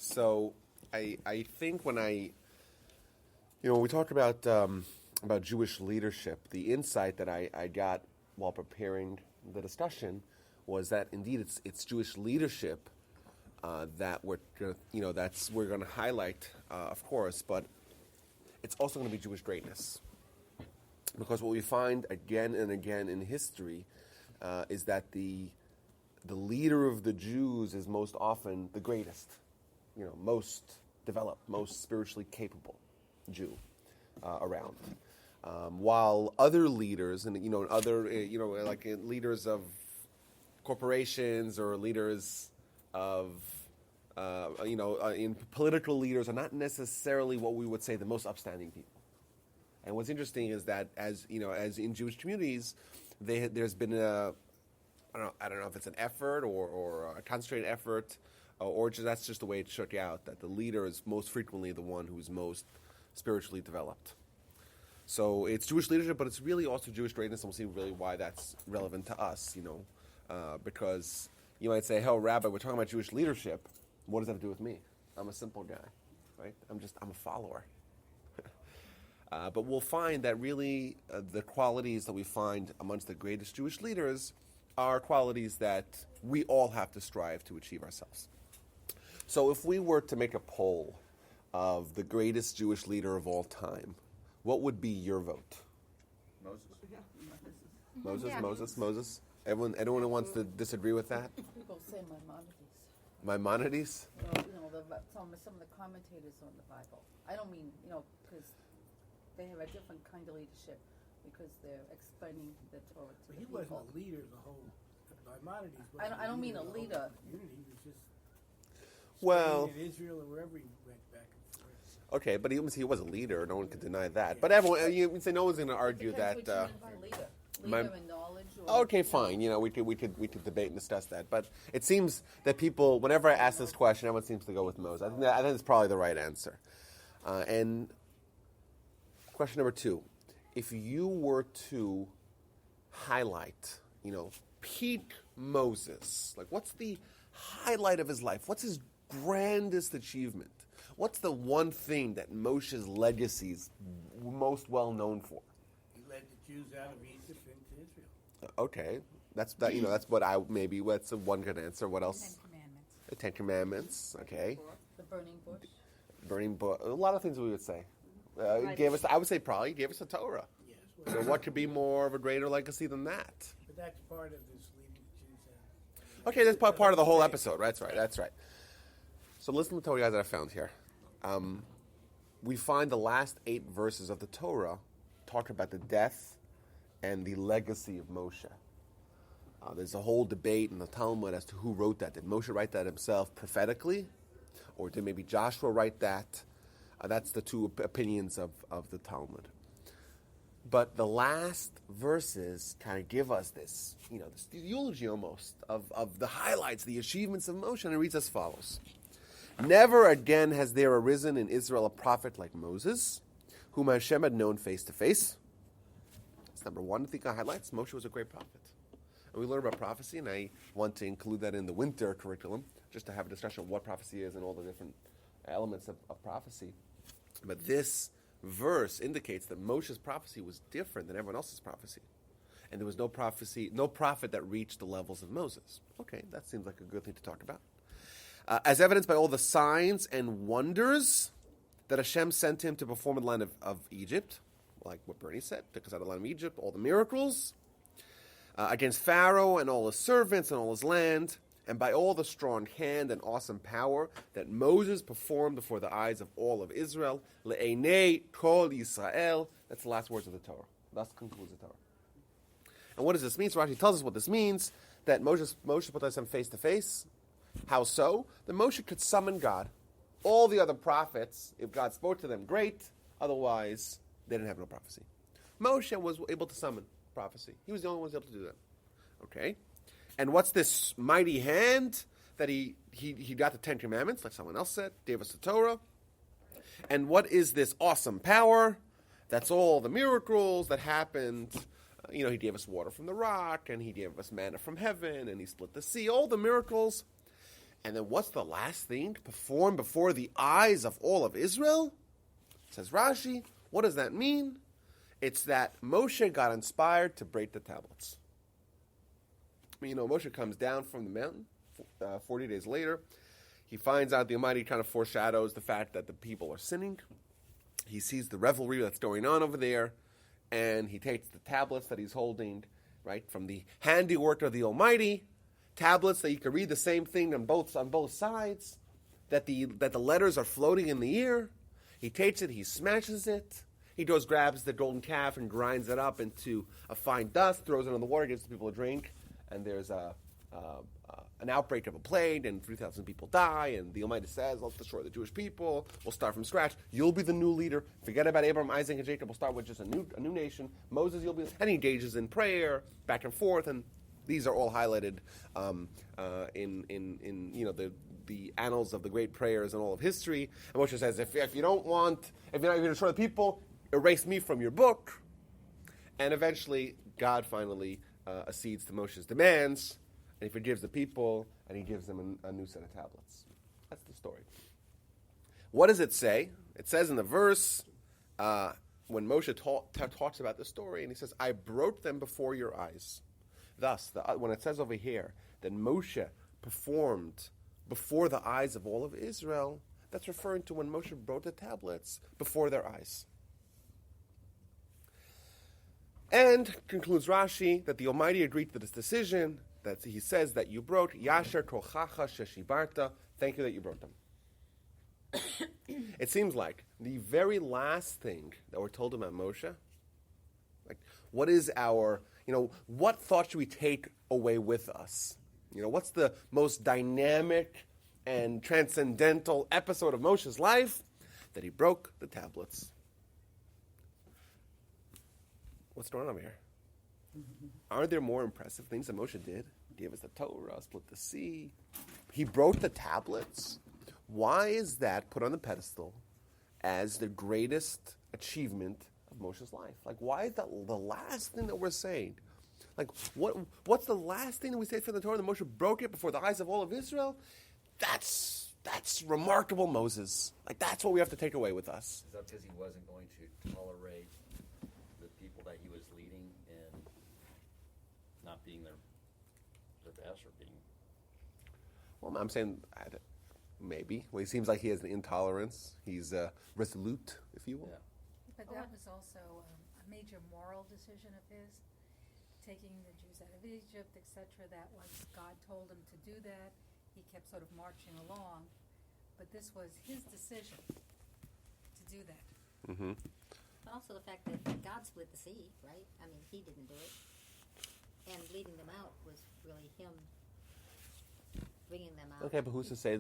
So I think when we talk about Jewish leadership, the insight that I got while preparing the discussion was that indeed it's Jewish leadership that we're going to highlight, of course, but it's also going to be Jewish greatness, because what we find again and again in history is that the leader of the Jews is most often the greatest, most developed, most spiritually capable Jew around. While other leaders, and like leaders of corporations or leaders of political leaders are not necessarily what we would say the most upstanding people. And what's interesting is that as in Jewish communities, there's been I don't know if it's an effort or a concentrated effort, or that's just the way it shook out, that the leader is most frequently the one who's most spiritually developed. So it's Jewish leadership, but it's really also Jewish greatness, and we'll see really why that's relevant to us, because you might say, "Hell, Rabbi, we're talking about Jewish leadership. What does that have to do with me? I'm a simple guy, right? I'm a follower." But we'll find that really the qualities that we find amongst the greatest Jewish leaders are qualities that we all have to strive to achieve ourselves. So if we were to make a poll of the greatest Jewish leader of all time, what would be your vote? Moses? Anyone who wants to disagree with that? People say Maimonides. Maimonides? Some of the commentators on the Bible. I don't mean, because they have a different kind of leadership, because they're explaining the Torah to But the he people. wasn't a leader of the whole. Maimonides I don't mean a leader. He was just in Israel or wherever he went back and forth. Okay, but he was a leader. No one can deny that. But everyone, you say no one's going to argue that. What you mean by leader? Leader in knowledge. Or, okay, fine. We could debate and discuss that. But it seems that people, whenever I ask this question, everyone seems to go with Moses. I think it's probably the right answer. And question number 2: if you were to highlight, peak Moses, like what's the highlight of his life? What's his grandest achievement? What's the one thing that Moshe's legacy is most well known for? He led the Jews out of Egypt into Israel. Okay, that's that's one good answer. What else? The Ten Commandments. Okay. the burning bush. Burning bush. A lot of things we would say. I would say probably gave us the Torah. Yes. So what could be more of a greater legacy than that? But that's part of this leading the Jews out. Okay, that's part of the whole episode. That's right. So listen to the Torah guys that I found here. We find the last 8 verses of the Torah talk about the death and the legacy of Moshe. There's a whole debate in the Talmud as to who wrote that. Did Moshe write that himself prophetically? Or did maybe Joshua write that? That's the 2 opinions of the Talmud. But the last verses kind of give us this eulogy almost of the highlights, the achievements of Moshe, and it reads as follows. Never again has there arisen in Israel a prophet like Moses, whom Hashem had known face to face. That's number 1. I think I highlights. Moshe was a great prophet. And we learn about prophecy, and I want to include that in the winter curriculum, just to have a discussion of what prophecy is and all the different elements of prophecy. But this verse indicates that Moshe's prophecy was different than everyone else's prophecy. And there was no prophet that reached the levels of Moses. Okay, that seems like a good thing to talk about. As evidenced by all the signs and wonders that Hashem sent him to perform in the land of Egypt, like what Bernie said, took us out of the land of Egypt, all the miracles, against Pharaoh and all his servants and all his land, and by all the strong hand and awesome power that Moses performed before the eyes of all of Israel, le'enei kol Yisrael. That's the last words of the Torah. Thus concludes the Torah. And what does this mean? So Rashi tells us what this means, that Moshe put Hashem face to face. How so? That Moshe could summon God. All the other prophets, if God spoke to them, great. Otherwise, they didn't have no prophecy. Moshe was able to summon prophecy. He was the only one who was able to do that. Okay? And what's this mighty hand that he got the 10 Commandments, like someone else said, gave us the Torah? And what is this awesome power? That's all the miracles that happened. He gave us water from the rock, and he gave us manna from heaven, and he split the sea, all the miracles. And then what's the last thing? Performed before the eyes of all of Israel? Says Rashi, what does that mean? It's that Moshe got inspired to break the tablets. Moshe comes down from the mountain 40 days later. He finds out the Almighty kind of foreshadows the fact that the people are sinning. He sees the revelry that's going on over there, and he takes the tablets that he's holding, right, from the handiwork of the Almighty, tablets that you can read the same thing on both sides, that the letters are floating in the air. He takes it, he smashes it. He grabs the golden calf and grinds it up into a fine dust, throws it in the water, gives the people a drink, and there's an outbreak of a plague, and 3,000 people die, and the Almighty says, let's destroy the Jewish people, we'll start from scratch, you'll be the new leader, forget about Abraham, Isaac, and Jacob, we'll start with just a new nation, Moses, you'll be, and he engages in prayer, back and forth, and these are all highlighted in the annals of the great prayers and all of history, and Moshe says, if you're not going to destroy the people, erase me from your book, and eventually, God finally accedes to Moshe's demands, and he forgives the people, and he gives them a new set of tablets. That's the story. What does it say? It says in the verse, when Moshe talks about the story, and he says, I broke them before your eyes. Thus, when it says over here that Moshe performed before the eyes of all of Israel, that's referring to when Moshe broke the tablets before their eyes. And concludes Rashi that the Almighty agreed to this decision, that he says that you broke, Yasher Kochacha Sheshibarta, thank you that you broke them. It seems like the very last thing that we're told about Moshe, like what is our, what thought should we take away with us? What's the most dynamic and transcendental episode of Moshe's life? That he broke the tablets. What's going on over here? Aren't there more impressive things that Moshe did? He gave us the Torah, split the sea. He broke the tablets. Why is that put on the pedestal as the greatest achievement of Moshe's life? Like, why is that the last thing that we're saying? Like, what's the last thing that we say from the Torah that Moshe broke it before the eyes of all of Israel? That's remarkable, Moses. Like, that's what we have to take away with us. Is that because he wasn't going to tolerate the people that he was leading and not being their best or being... Well, I'm saying maybe. Well, he seems like he has an intolerance. He's resolute, if you will. Yeah. But that was also a major moral decision of his, taking the Jews out of Egypt, etc. That once God told him to do that, he kept sort of marching along. But this was his decision to do that. Mm-hmm. But also the fact that God split the sea, right? I mean, he didn't do it. And leading them out was really him bringing them out. Okay, but who's to say?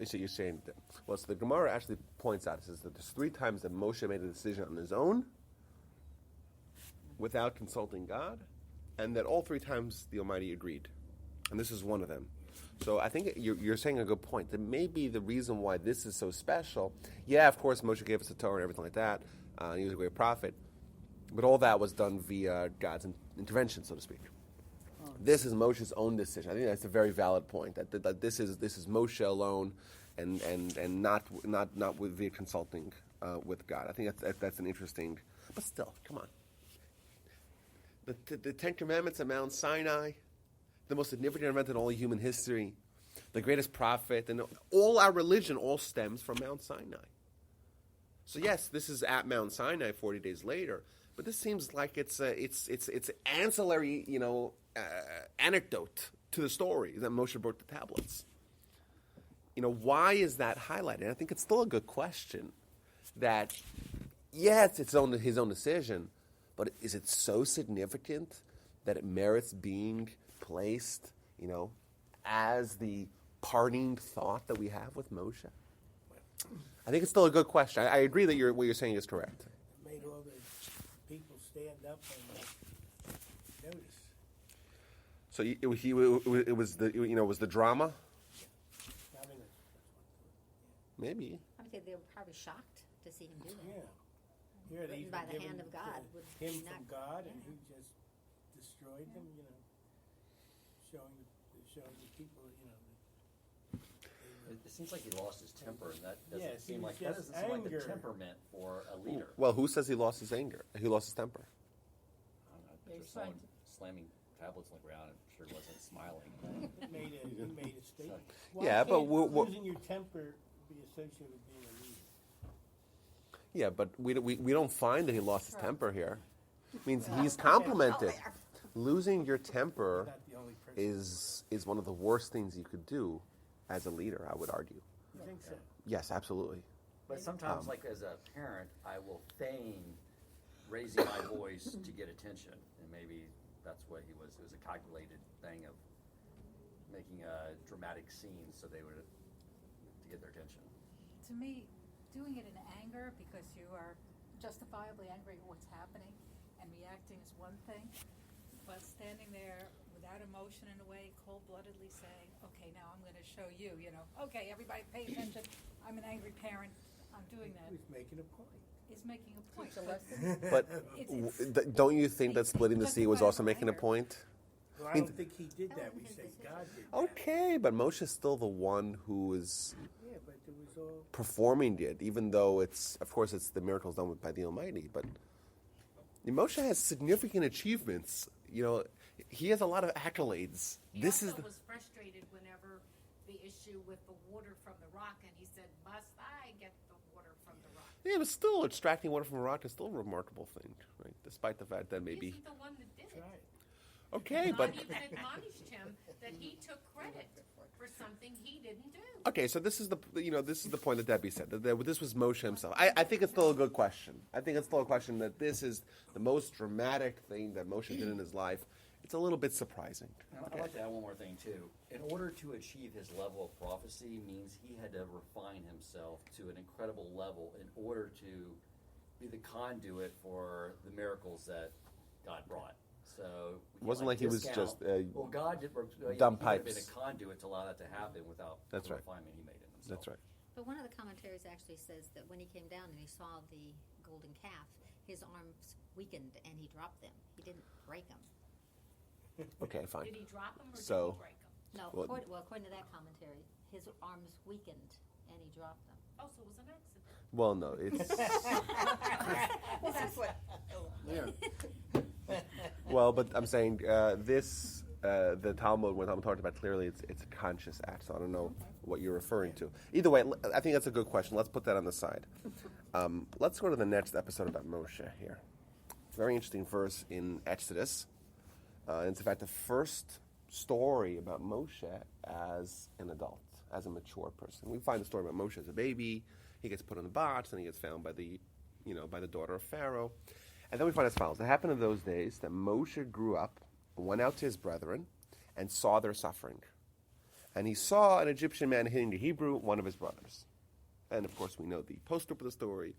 So you're saying that? Well, so the Gemara actually points out, it says that there's 3 times that Moshe made a decision on his own, without consulting God, and that all 3 times the Almighty agreed, and this is one of them. So I think you're saying a good point. That may be the reason why this is so special. Yeah, of course, Moshe gave us the Torah and everything like that. He was a great prophet, but all that was done via God's intervention, so to speak. This is Moshe's own decision. I think that's a very valid point. That this is Moshe alone, and not via consulting with God. I think that's an interesting. But still, come on. The 10 Commandments at Mount Sinai, the most significant event in all of human history, the greatest prophet, and all our religion all stems from Mount Sinai. So yes, this is at Mount Sinai 40 days later, but this seems like it's ancillary, anecdote to the story that Moshe broke the tablets. Why is that highlighted? I think it's still a good question. That yes, it's his own decision, but is it so significant that it merits being placed, as the parting thought that we have with Moshe? I think it's still a good question. I agree that what you're saying is correct. It made all the people stand up and notice. So it was the drama. I mean, Maybe. I would say they were probably shocked to see him do that. yeah. Here they Written by the hand of God. Would him not- from God, and yeah. he just destroyed them. Showing the people, it seems like he lost his temper, and that Yeah, doesn't it seem was like that just doesn't seem like the anger. temperament for a leader. Well, who says he lost his anger? He lost his temper. I don't know, Yeah, there's he's trying someone slamming tablets on the ground, and sure wasn't smiling. He made a statement. Yeah, but we're- losing your temper be associated with being a leader? Yeah, but we don't find that he lost his Right. temper here. It means he's complimented. Losing your temper Not the only person. is one of the worst things you could do as a leader, I would argue. You think so? Yes, absolutely. But sometimes, like as a parent, I will feign raising my voice to get attention, and maybe that's what he was. It was a calculated thing of making a dramatic scene so they would to get their attention. To me, doing it in anger because you are justifiably angry at what's happening and reacting is one thing, but standing there without emotion in a way, cold-bloodedly saying, okay, now I'm going to show you, okay, everybody pay attention, I'm an angry parent, I'm doing that, He was making a point. is making a point. Teach a But lesson. But It's- don't you think that splitting the sea was also making a point? Well, I don't think he did that. We say God did that. Okay, but Moshe's still the one who is Yeah, but it was all. performing it, even though it's the miracles done by the Almighty. But Moshe has significant achievements. He has a lot of accolades. He This also is the, was frustrated whenever the issue with the water from the rock, and he said, "Must I get the water from the rock?" yeah, but still extracting water from a rock is still a remarkable thing, right? Despite the fact that He maybe isn't the one that did it. Right. okay, God but even admonished him that he took credit for something he didn't do. okay. So this is the point that Debbie said that this was Moshe himself. I think it's still a good question. I think it's still a question that this is the most dramatic thing that Moshe did in his life. It's a little bit surprising. I'd like to add one more thing too. In order to achieve his level of prophecy means he had to refine himself to an incredible level in order to be the conduit for the miracles that God brought. So we It can't, wasn't like he was discount- just, well, God did. dumb he would have been pipes. a conduit to allow that to happen without That's the right. refinement he made in himself. That's right. But one of the commentaries actually says that when he came down and he saw the golden calf, his arms weakened and he dropped them. He didn't break them. Okay, fine. Did he drop him or So- did he break him? No, Well- according to that commentary, his arms weakened and he dropped them. Oh, so it was an accident. Well, no, it's Well, that's what. well, but I'm saying this. The Talmud, when Talmud talked about clearly, it's a conscious act. So I don't know what you're referring to. Either way, I think that's a good question. Let's put that on the side. Let's go to the next episode about Moshe here. Very interesting verse in Exodus. It's in fact the first story about Moshe as an adult, as a mature person. We find the story about Moshe as a baby. He gets put in a box, and he gets found by the daughter of Pharaoh. And then we find as follows: it happened in those days that Moshe grew up, went out to his brethren, and saw their suffering. And he saw an Egyptian man hitting the Hebrew, one of his brothers. And of course, we know the postscript of the story.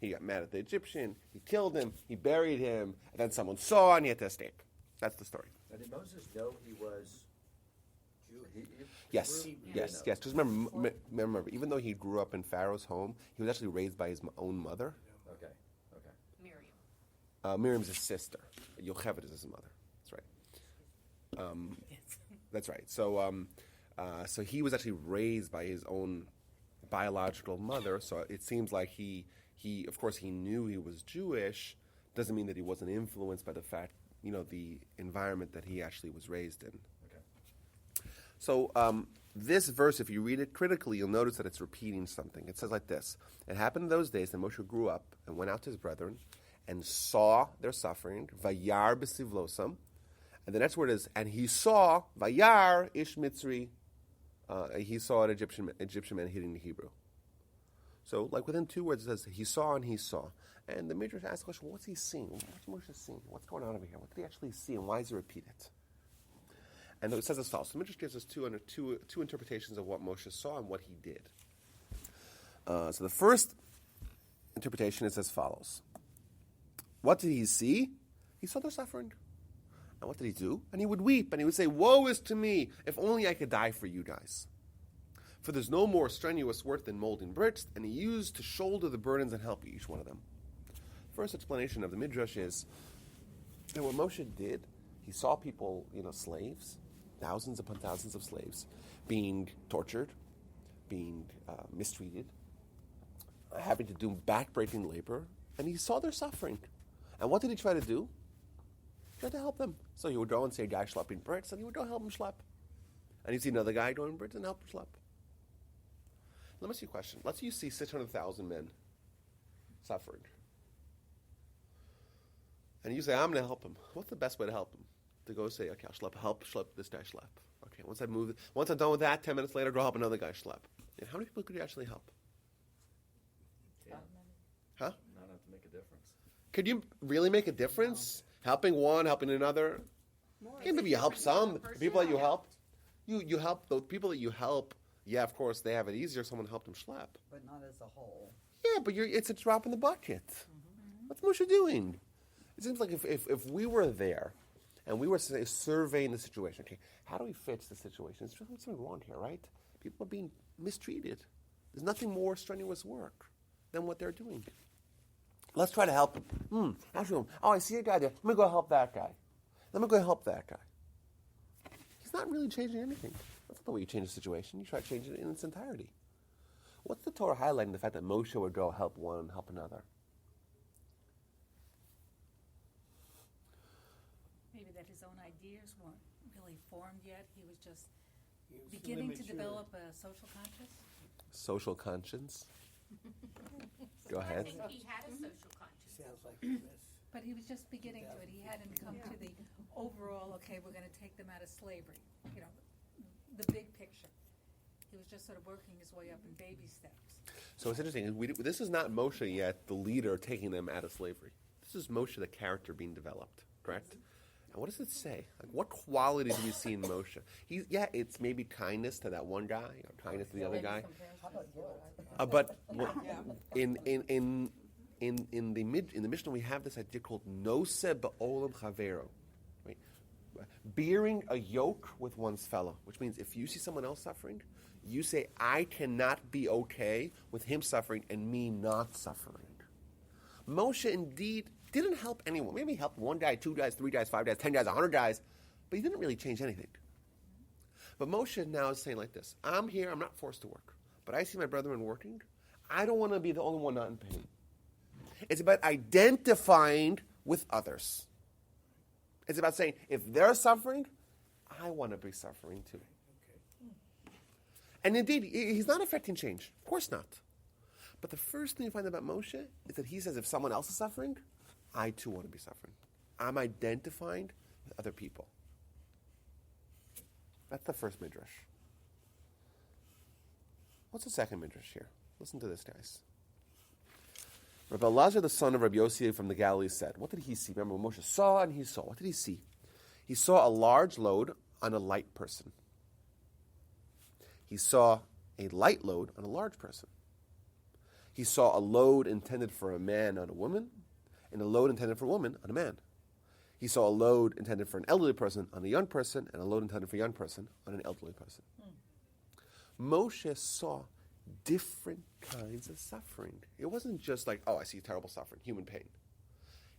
He got mad at the Egyptian, he killed him, he buried him, and then someone saw and he had to escape. That's the story. Now, did Moses know he was Jewish? Yes, yes. Just remember, even though he grew up in Pharaoh's home, he was actually raised by his own mother. Okay. Miriam. Miriam's his sister. Yocheved is his mother. That's right. That's right. So he was actually raised by his own biological mother. So it seems like he of course, he knew he was Jewish. Doesn't mean that he wasn't influenced by the fact, the environment that he actually was raised in. Okay. So this verse, if you read it critically, you'll notice that it's repeating something. It says like this: it happened in those days that Moshe grew up and went out to his brethren and saw their suffering, vayar b'sivlosam. And the next word is, and he saw, vayar ish mitzri, he saw an Egyptian man hitting the Hebrew. So, like within 2 words, it says, he saw and he saw. And the Midrash asks the question, what's he seeing? What's Moshe seeing? What's going on over here? What did he actually see, and why does he repeat it? And it says as follows. The Midrash gives us two interpretations of what Moshe saw and what he did. So the first interpretation is as follows. What did he see? He saw their suffering. And what did he do? And he would weep, and he would say, woe is to me, if only I could die for you guys. For there's no more strenuous work than molding bricks, and he used to shoulder the burdens and help each one of them. First explanation of the Midrash is that what Moshe did, he saw people, slaves, thousands upon thousands of slaves, being tortured, being mistreated, having to do backbreaking labor, and he saw their suffering. And what did he try to do? He tried to help them. So he would go and see a guy schlepping bricks, and he would go help him schlep. And he'd see another guy doing bricks and help him schlep. Let me ask you a question. Let's say you see 600,000 men suffering. And you say, I'm going to help him. What's the best way to help him? To go say, okay, I'll help schlep this guy schlep. Okay, once I'm done with that, 10 minutes later, go help another guy schlep. And how many people could you actually help? Yeah. Huh? Not enough to make a difference. Could you really make a difference? Helping one, helping another? Okay, maybe you help some. The people that you help, you help those people that you help. Yeah, of course, they have it easier. Someone helped them schlep. But not as a whole. Yeah, but it's a drop in the bucket. What's Moshe doing? It seems like if we were there and we were surveying the situation, okay, how do we fix the situation? There's something wrong here, right? People are being mistreated. There's nothing more strenuous work than what they're doing. Let's try to help him. Actually, I see a guy there. Let me go help that guy. Let me go help that guy. He's not really changing anything. That's not the way you change a situation. You try to change it in its entirety. What's the Torah highlighting? The fact that Moshe would go help one and help another. Maybe that his own ideas weren't really formed yet. He was just He was beginning to immature. develop a social conscience. Social conscience. Go I ahead. think he had a social conscience. Sounds like this. But he was just beginning to it. He hadn't come to the overall, okay, we're going to take them out of slavery, the big picture. He was just sort of working his way up in baby steps. So it's interesting. This is not Moshe yet, the leader taking them out of slavery. This is Moshe, the character being developed, correct? And what does it say? Like, what qualities do we see in Moshe? It's maybe kindness to that one guy or kindness to the other guy. But in the Mishnah we have this idea called noseh ba'olam chavero, right? Bearing a yoke with one's fellow, which means if you see someone else suffering, you say, I cannot be okay with him suffering and me not suffering. Moshe indeed didn't help anyone. Maybe he helped one guy, 2 guys, 3 guys, 5 guys, 10 guys, 100 guys, but he didn't really change anything. But Moshe now is saying like this, I'm here, I'm not forced to work, but I see my brethren working. I don't want to be the only one not in pain. It's about identifying with others. It's about saying, if they're suffering, I want to be suffering too. And indeed, he's not affecting change. Of course not. But the first thing you find about Moshe is that he says, if someone else is suffering, I too want to be suffering. I'm identifying with other people. That's the first midrash. What's the second midrash here? Listen to this, guys. Rabbi Elazar, the son of Rabbi Yossi from the Galilee, said, what did he see? Remember, Moshe saw and he saw. What did he see? He saw a large load on a light person. He saw a light load on a large person. He saw a load intended for a man on a woman, and a load intended for a woman on a man. He saw a load intended for an elderly person on a young person, and a load intended for a young person on an elderly person. Moshe saw different kinds of suffering. It wasn't just like, I see terrible suffering, human pain.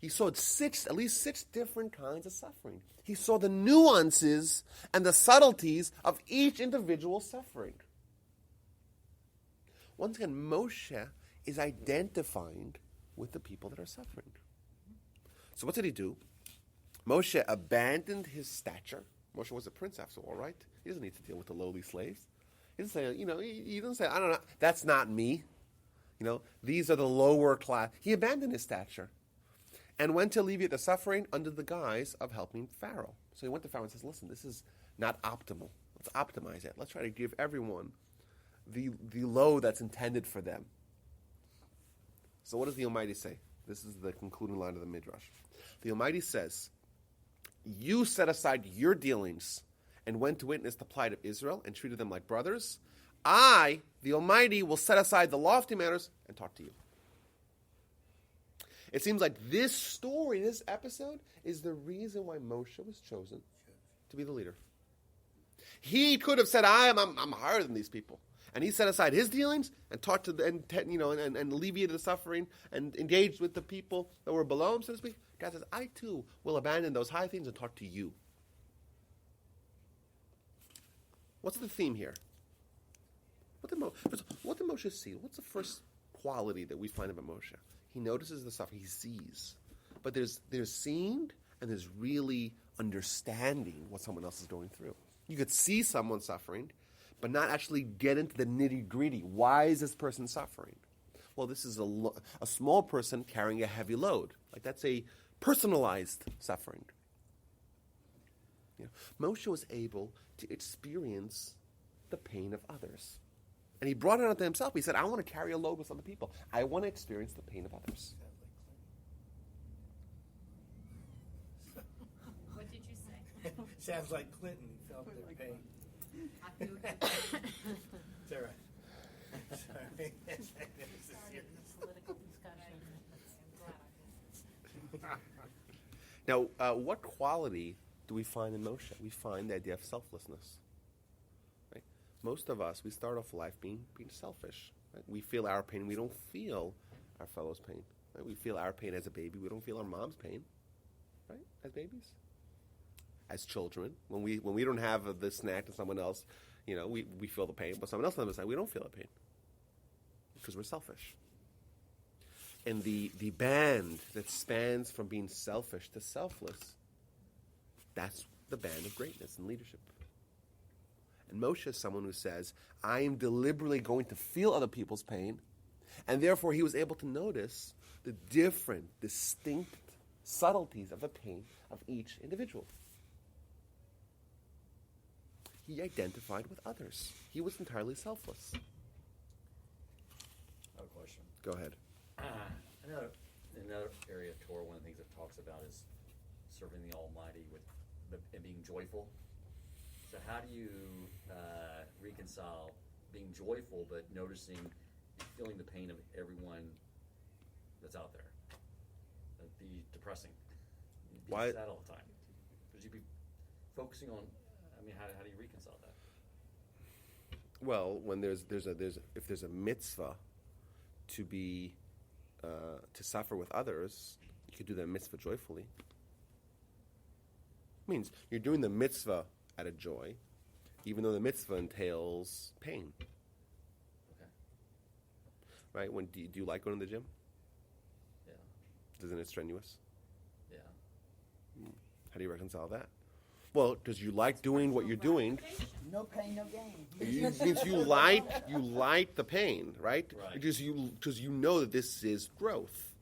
He saw at least six different kinds of suffering. He saw the nuances and the subtleties of each individual suffering. Once again, Moshe is identifying with the people that are suffering. So what did he do? Moshe abandoned his stature. Moshe was a prince after all, right? He doesn't need to deal with the lowly slaves. He doesn't say, he doesn't say, I don't know, that's not me. These are the lower class. He abandoned his stature and went to alleviate the suffering under the guise of helping Pharaoh. So he went to Pharaoh and says, listen, this is not optimal. Let's optimize it. Let's try to give everyone the load that's intended for them. So what does the Almighty say? This is the concluding line of the Midrash. The Almighty says, you set aside your dealings and went to witness the plight of Israel and treated them like brothers. I, the Almighty, will set aside the lofty matters and talk to you. It seems like this story, this episode, is the reason why Moshe was chosen to be the leader. He could have said, I'm higher than these people. And he set aside his dealings and talked to them, and alleviated the suffering and engaged with the people that were below him, so to speak. God says, I too will abandon those high things and talk to you. What's the theme here? What did Moshe see? What's the first quality that we find about Moshe? He notices the suffering. He sees. But there's seeing and there's really understanding what someone else is going through. You could see someone suffering, but not actually get into the nitty-gritty. Why is this person suffering? Well, this is a small person carrying a heavy load. Like that's a personalized suffering. You know, Moshe was able to experience the pain of others. And he brought it onto himself. He said, I want to carry a load with other people. I want to experience the pain of others. What did you say? Sounds like Clinton felt their pain. I feel you. It's all right. Sorry. Started the political discussion. I'm glad I did. Now, what quality do we find in Moshe? We find the idea of selflessness. Right? Most of us, we start off life being selfish. Right? We feel our pain. We don't feel our fellow's pain. Right? We feel our pain as a baby. We don't feel our mom's pain. Right? As babies. As children, when we don't have this snack to someone else, you know, we feel the pain. But someone else on the other side, we don't feel the pain because we're selfish. And the band that spans from being selfish to selfless, that's the band of greatness and leadership. And Moshe is someone who says, I am deliberately going to feel other people's pain, and therefore he was able to notice the different, distinct subtleties of the pain of each individual. He identified with others. He was entirely selfless. I have a question. Go ahead. Another area of Torah, one of the things it talks about is serving the Almighty and being joyful. So how do you reconcile being joyful but noticing, feeling the pain of everyone that's out there? That'd be depressing. You'd be Why? sad all the time. Because you'd be focusing on. I mean, how do you reconcile that? Well, when if there's a mitzvah to be to suffer with others, you could do that mitzvah joyfully. It means you're doing the mitzvah out of joy, even though the mitzvah entails pain. Okay. Right? Do you like going to the gym? Yeah. Isn't it strenuous? Yeah. How do you reconcile that? Well, because you like doing what you're doing. No pain, no gain. It means you like the pain, right? Right. Because you know that this is growth,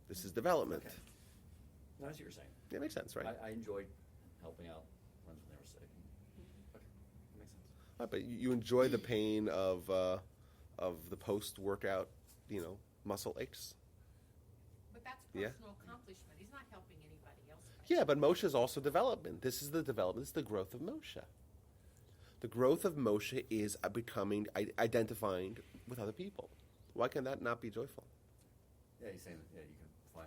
this is development. Okay. No, that's what you're saying. That makes sense, right? I enjoyed helping out when they were sick. Okay, that makes sense. Right, but you enjoy the pain of the post-workout, muscle aches. But that's Yeah. personal accomplishment. He's not helping anybody else. Yeah, but Moshe is also development. This is the development. This is the growth of Moshe. The growth of Moshe is identifying with other people. Why can that not be joyful? Yeah, he's saying that. Yeah,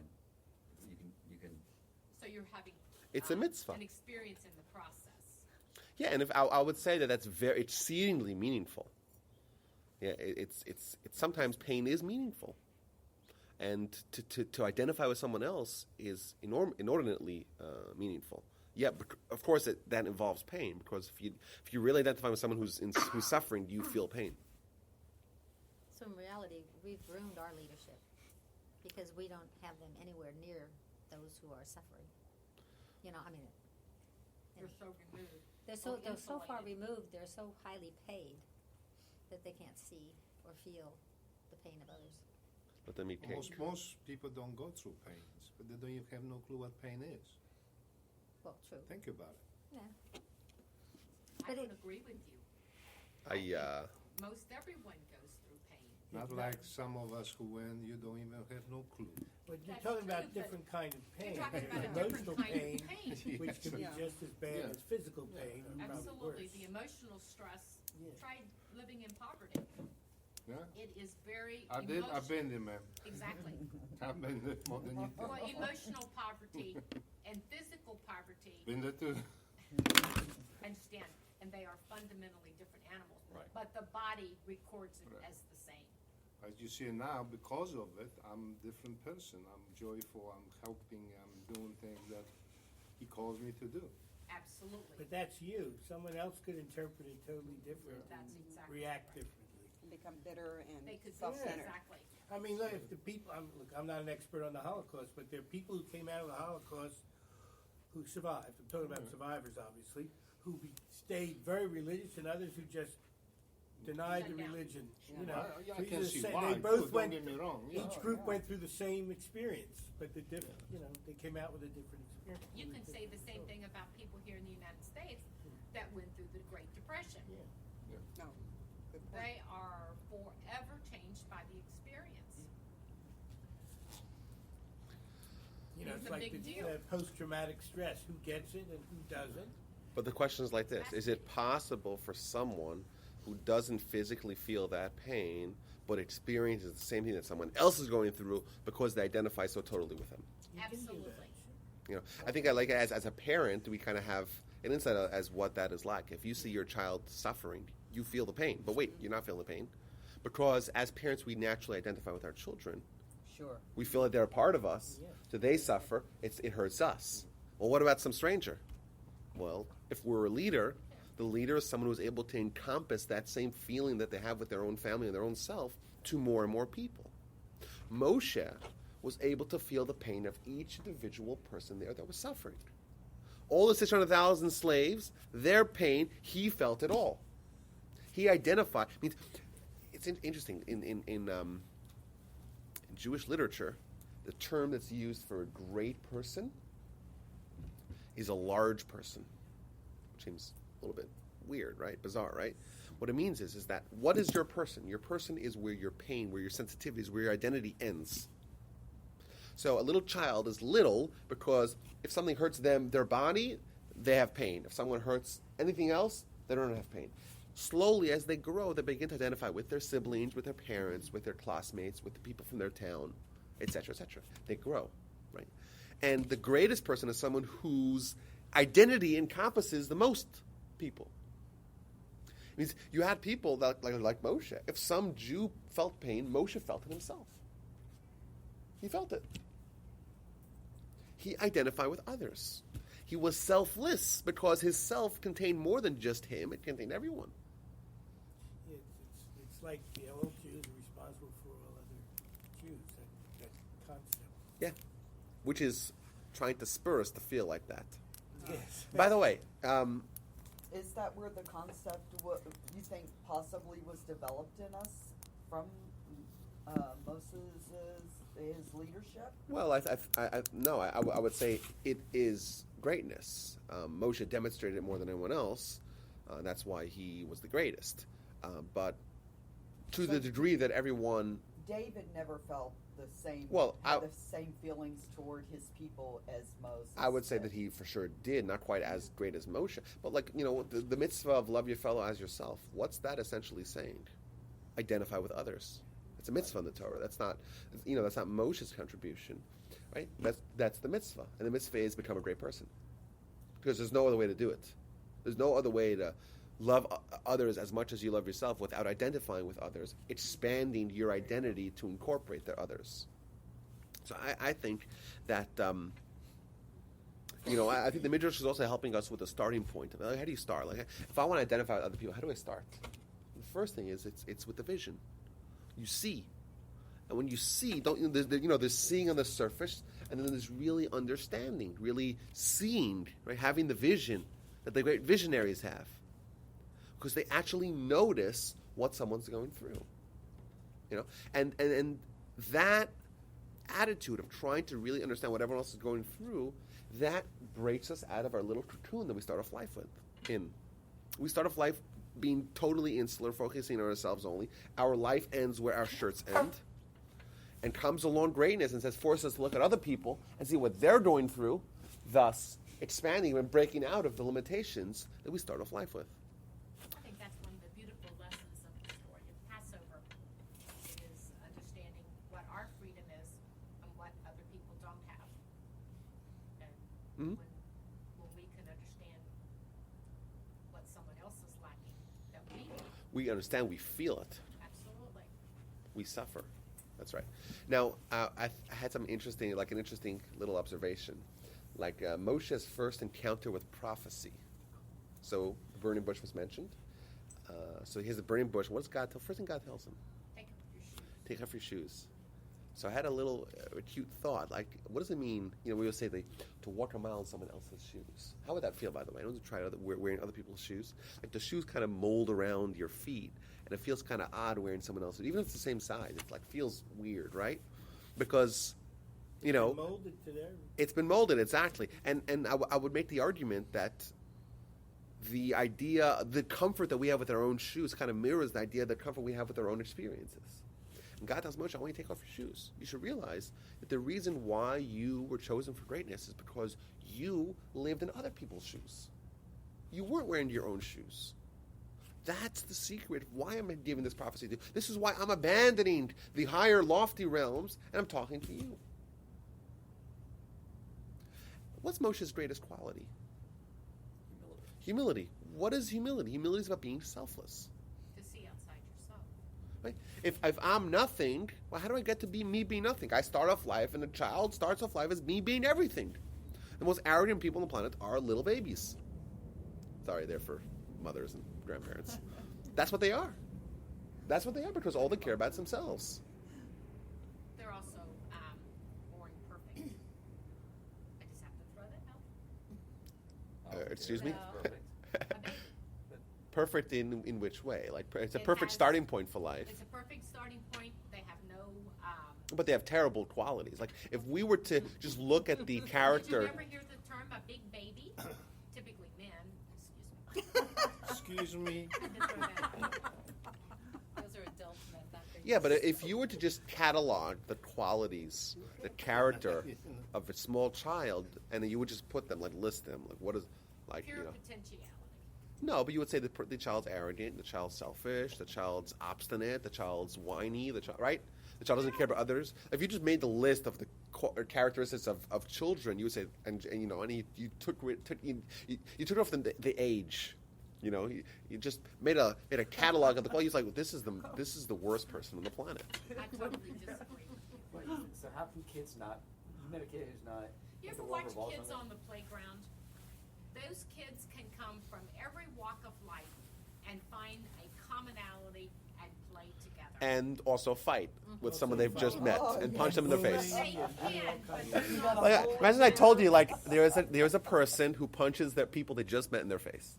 you can. So you're having It's a mitzvah. an experience in the process. Yeah, and if I would say that that's very exceedingly meaningful. Yeah, it's sometimes pain is meaningful, and to identify with someone else is inordinately meaningful. Yeah, but of course that involves pain, because if you really identify with someone who's suffering, you feel pain. So in reality, we've ruined our leadership because we don't have them anywhere near those who are suffering. You're so removed. They're so far removed, they're so highly paid that they can't see or feel the pain of others. Let them eat cake. Most people don't go through pains, but they don't even have no clue what pain is. Well, true. Think about it. Yeah. I don't agree with you. Most everyone goes through pain. Not like some of us who went, you don't even have no clue. But you're That's talking true, about but different kind of pain. You're talking about a There's different emotional kind of pain. which can be Yeah. just as bad Yeah. as physical pain, or probably Absolutely. worse. The emotional stress. Yeah. Try living in poverty. Yeah, It is very I've been there, man. Exactly. I've been there more than you Well, think. emotional poverty and physical poverty, Been there too. I understand, and they are fundamentally different animals. Right. But the body records it Right. as the same. As you see now, because of it, I'm a different person. I'm joyful. I'm helping. I'm doing things that he calls me to do. Absolutely. But that's you. Someone else could interpret it totally different. That's and exactly react right. differently. become bitter They and could be, self-centered. exactly. I mean, look, if the people, look, I'm not an expert on the Holocaust, but there are people who came out of the Holocaust who survived. I'm talking about survivors, obviously, who stayed very religious, and others who just denied the Shut down. religion. Yeah. You know, I So can these are see the why. They both too, went. Don't get me wrong. Yeah. Each group went through the same experience, but the different, they came out with a different experience. You can say the same thing about people here in the United States that went through the Great Depression. No, good point. They are forever changed by the experience. You know, It's it's a like big the deal. post-traumatic stress. Who gets it and who doesn't? But the question is like this: is it possible for someone who doesn't physically feel that pain but experiences the same thing that someone else is going through because they identify so totally with them? You can do that. Absolutely. You know, I think I like it as a parent, we kind of have an insight as what that is like. If you see your child suffering, you feel the pain. But wait, you're not feeling the pain. Because as parents, we naturally identify with our children. Sure. We feel that they're a part of us. Yeah. So they suffer, it hurts us. Well, what about some stranger? Well, if we're a leader, the leader is someone who's able to encompass that same feeling that they have with their own family and their own self to more and more people. Moshe was able to feel the pain of each individual person there that was suffering. All the 600,000 slaves, their pain, he felt it all. He identified. I mean, it's interesting. In Jewish literature, the term that's used for a great person is a large person. Which seems a little bit weird, right? Bizarre, right? What it means is that what is your person? Your person is where your pain, where your sensitivity is, where your identity ends. So a little child is little because if something hurts them, their body, they have pain. If someone hurts anything else, they don't have pain. Slowly, as they grow, they begin to identify with their siblings, with their parents, with their classmates, with the people from their town, etc., etc. They grow, right? And the greatest person is someone whose identity encompasses the most people. It means you had people that, like Moshe. If some Jew felt pain, Moshe felt it himself. He felt it. He identified with others. He was selfless because his self contained more than just him. It contained everyone. It's like all Jews are responsible for all other Jews. That concept. Yeah. Which is trying to spur us to feel like that. Yes. By the way, Is that where the concept you think possibly was developed in us from Moses' his leadership? well, I would say it is greatness. Moshe demonstrated it more than anyone else. That's why he was the greatest. But to the degree that everyone... David never felt the same. Well, had the same feelings toward his people as Moses. I would say did. that he for sure did, not quite as great as Moshe. But the mitzvah of love your fellow as yourself, what's that essentially saying? Identify with others. It's a mitzvah in the Torah. That's not Moshe's contribution, right? That's the mitzvah. And the mitzvah is become a great person. Because there's no other way to do it. There's no other way to love others as much as you love yourself without identifying with others, expanding your identity to incorporate the others. So I think that, I think the Midrash is also helping us with the starting point. How do you start? Like, if I want to identify with other people, how do I start? The first thing is it's with the vision. You see. And when you see, there's seeing on the surface, and then there's really understanding, really seeing, right? Having the vision that the great visionaries have. Because they actually notice what someone's going through. And that attitude of trying to really understand what everyone else is going through, that breaks us out of our little cocoon that we start off life in. We start off life being totally insular, focusing on ourselves only. Our life ends where our shirts end. And comes along greatness and forces us to look at other people and see what they're going through, thus expanding and breaking out of the limitations that we start off life with. I think that's one of the beautiful lessons of the story of Passover is understanding what our freedom is and what other people don't have. And when we can understand what someone else is lacking that we need. We understand, we feel it. Absolutely. We suffer. That's right. Now, I had some interesting little observation. Like Moshe's first encounter with prophecy. So the burning bush was mentioned. So he has the burning bush. What does God tell? First thing God tells him, Take off your shoes. take off your shoes. So I had a little acute thought, like, what does it mean? We would say to walk a mile in someone else's shoes. How would that feel, by the way? I don't try wearing other people's shoes. Like the shoes kind of mold around your feet, and it feels kind of odd wearing someone else's. Even if it's the same size, it like feels weird, right? Because, Molded to their. it's been molded, exactly. And I would make the argument that the comfort that we have with our own shoes kind of mirrors the idea of the comfort we have with our own experiences. And God tells Moshe, I want you to take off your shoes. You should realize that the reason why you were chosen for greatness is because you lived in other people's shoes. You weren't wearing your own shoes. That's the secret of why I'm giving this prophecy to you. This is why I'm abandoning the higher, lofty realms, and I'm talking to you. What's Moshe's greatest quality? Humility. What is humility? Humility is about being selfless. To see outside yourself. Right? If I'm nothing, well, how do I get to be me being nothing? I start off life, and a child starts off life as me being everything. The most arrogant people on the planet are little babies. Sorry, they're for mothers and grandparents. That's what they are. That's what they are, because all they care about is themselves. They're also born perfect. I just have to throw that out. Excuse me? No. A baby. Perfect in which way? Like, it's a It perfect has- starting point for life. It's a perfect starting point. They have no. But they have terrible qualities. Like, if we were to just look at the character... Did you ever hear the term a big baby? Typically men. Excuse me. Excuse me. I had to throw that out. Those are adult men, not babies. Yeah, but if you were to just catalog the qualities, the character of a small child, and then you would just put them, like list them, like what is, like, Pure potentiality. No, but you would say the child's arrogant, the child's selfish, the child's obstinate, the child's whiny, right? The child doesn't care about others. If you just made the list of the characteristics of children, you would say, and you took off the age. You just made a catalog of the qualities. Like, this is the worst person on the planet. I totally disagree. Wait, so how can kids not? You met a kid who's not. You into ever world watch revolves kids them? on the playground? Those kids can come from every walk of life and find a commonality and play together. And also fight with someone they've just met and punch them in the face. They can, but there's You not gotta- Like, imagine I told you, like, there's a person who punches their people they just met in their face.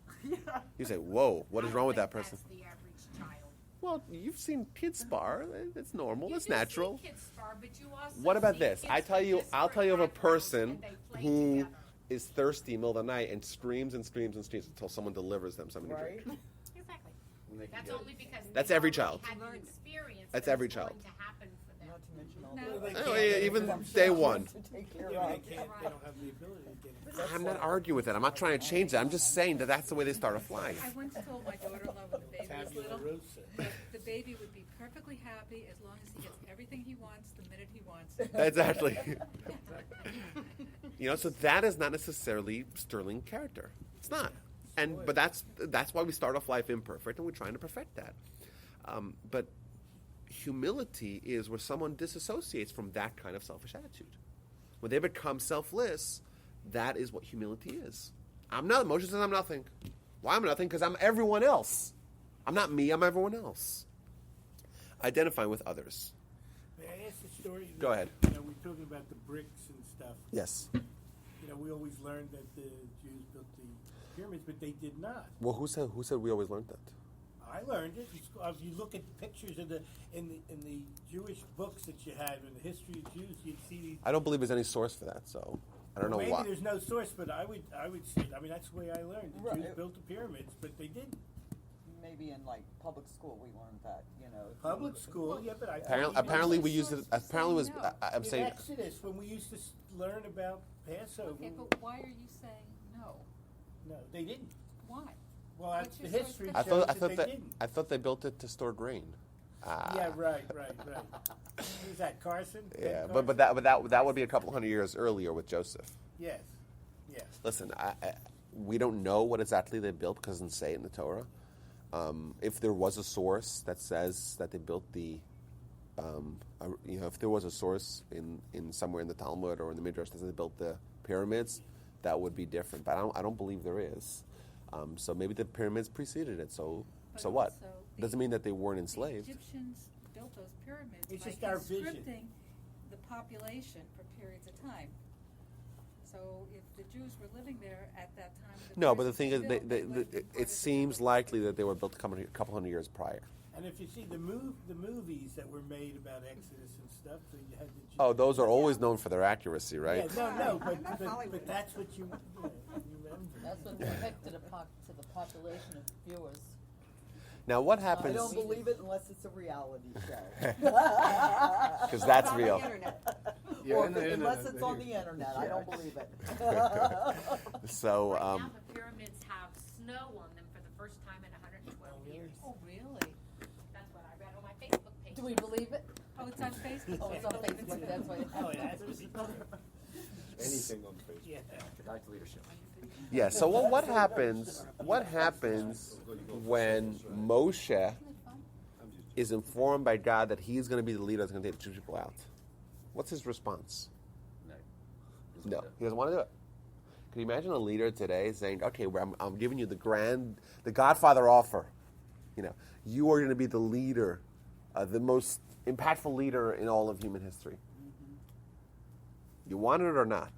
You say, whoa, what is I wrong with think that person? That's the average child. Well, you've seen kids spar. It's normal. You It's do see natural. kids spar, but you also What about see this? kids I'll tell from you disparate of a backgrounds person and they play who together. is thirsty in the middle of the night and screams and screams and screams until someone delivers them something to Right? drink. Exactly. When they can That's get- only because That's they've every already child. had the experience That's that every it's going child. to happen for them. Not to mention all No. the Oh, yeah, even day one. to take care Yeah, of. they can't. They don't have the ability to get it. I'm not arguing with it. I'm not trying to change it. I'm just saying that that's the way they start off life. I once told my daughter-in-law when the baby was Tabula little rasa. that the baby would be perfectly happy as long as he gets everything he wants the minute he wants. Exactly. So that is not necessarily sterling character. It's not. But that's why we start off life imperfect, and we're trying to perfect that. But humility is where someone disassociates from that kind of selfish attitude. When they become selfless, that is what humility is. Moshe says I'm nothing. Why I'm nothing? Because I'm everyone else. I'm not me, I'm everyone else. Identifying with others. May I ask a story? Go ahead. We're talking about the bricks and stuff. Yes. We always learned that the Jews built the pyramids, but they did not. Well, who said we always learned that? I learned it. If you look at the pictures in the Jewish books that you have in the history of Jews, you'd see these. I don't believe there's any source for that, so I don't know Maybe why. there's no source, but I would say. I mean, that's the way I learned. The Jews Right. built the pyramids, but they didn't. Maybe in like public school we learned that, Public school, yeah, but I. Apparently we used it. Apparently it was. No. I'm in saying. Exodus when we used to learn about Passover. Okay, but why are you saying no? No, they didn't. Why? Well, that's the What's your history source? I shows thought. I that thought they that. didn't. I thought they built it to store grain. Yeah, right. Who's that, Carson? Ben Yeah, Carson? but that would be a couple hundred years earlier with Joseph. Yes. Listen, we don't know what exactly they built because it doesn't say it in the Torah. If there was a source that says that they built the, if there was a source in somewhere in the Talmud or in the Midrash that says they built the pyramids, that would be different. But I don't believe there is. So maybe the pyramids preceded it. So But So what? also the- Doesn't mean that they weren't The enslaved. Egyptians built those pyramids It's by just our vision. conscripting the population for periods of time. So if the Jews were living there at that time, No, but the thing is, pyramids were built, they wouldn't be part it of the seems biblical likely story. that they were built a couple hundred years prior. And if you see the movies that were made about Exodus and stuff, so you had the Jews. Oh, those are always known for their accuracy, right? Yeah, no, Right. but that's what you remember. That's what depicted to the population of viewers. Now, what I happens? don't believe it unless it's a reality show. Because that's On the real. internet. Yeah, Or and the unless internet, it's on they- the internet, I don't believe it. So, Right now, the pyramids have snow on them for the first time in 112 years. Oh, really? That's what I read on my Facebook page. Do we believe it? Oh, it's on Facebook. Oh, it's on Facebook, that's why. Oh, yeah, that's Anything on Facebook. yeah. Guide to leadership. yeah. So, what happens? What happens when Moshe is informed by God that he's going to be the leader that's going to take the Jewish people out? What's his response? No. No, he doesn't want to do it. Can you imagine a leader today saying, "Okay, well, I'm giving you the Godfather offer. You know, you are going to be the leader, the most impactful leader in all of human history. You want it or not?"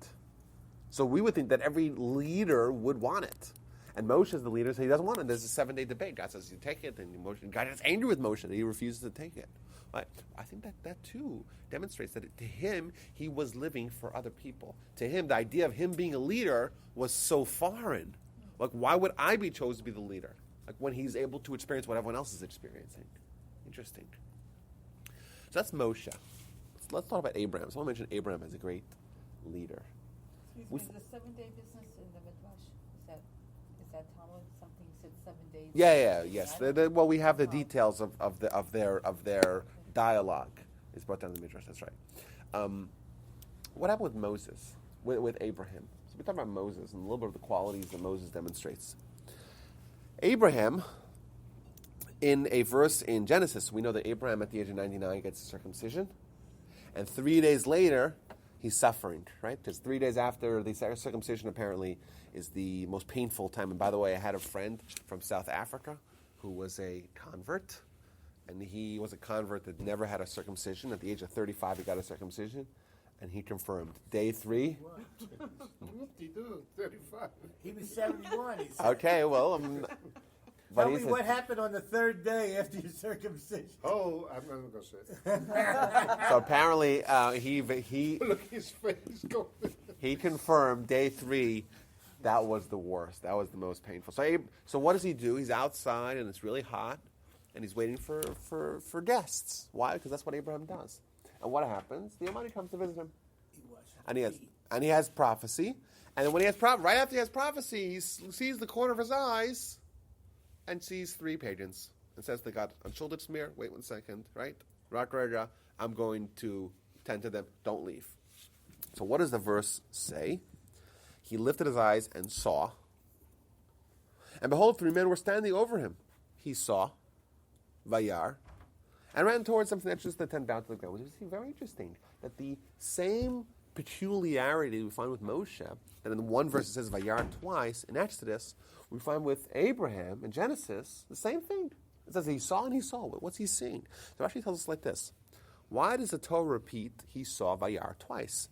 So we would think that every leader would want it. And Moshe is the leader, so he doesn't want it. There's a 7-day debate. God says, "You take it," and God gets angry with Moshe that he refuses to take it. Right? I think that too demonstrates that to him, he was living for other people. To him, the idea of him being a leader was so foreign. Like, why would I be chosen to be the leader? Like, when he's able to experience what everyone else is experiencing. Interesting. So that's Moshe. Let's talk about Abraham. Someone mentioned Abraham as a great leader. Excuse me, the 7-day business in the Midrash, is that Talmud? Something said 7 days? Yes. Well, we have the details of their dialogue. It's brought down in the Midrash. That's right. What happened with Moses, with Abraham? So we talk about Moses and a little bit of the qualities that Moses demonstrates. Abraham, in a verse in Genesis, we know that Abraham at the age of 99 gets circumcision, and 3 days later he's suffering, right? Because 3 days after the circumcision apparently is the most painful time. And by the way, I had a friend from South Africa who was a convert, and he was a convert that never had a circumcision. At the age of 35, he got a circumcision, and he confirmed. Day 3. Whoop-de-doo, 35. He was 71. He said. Okay, well, but Tell he me said, what happened on the third day after your circumcision. Oh, I'm not going to say it. so apparently he Look at his face going. he confirmed day 3. That was the worst. That was the most painful. So what does he do? He's outside and it's really hot, and he's waiting for guests. Why? Because that's what Abraham does. And what happens? The Almighty comes to visit him, and he has prophecy. And then when he has right after he has prophecy, he sees the corner of his eyes, and sees 3 pagans, and says to God, "Until it's mir, wait 1 second, right? Rak rega, I'm going to tend to them. Don't leave." So what does the verse say? He lifted his eyes and saw. And behold, 3 men were standing over him. He saw, Vayar, and ran towards them, and just the 10 bowed to the ground. Which is very interesting, that the same peculiarity we find with Moshe, that in one verse it says Vayar twice, in Exodus, we find with Abraham in Genesis, the same thing. It says he saw and he saw. What's he seeing? So it actually tells us like this. Why does the Torah repeat he saw Vayar twice?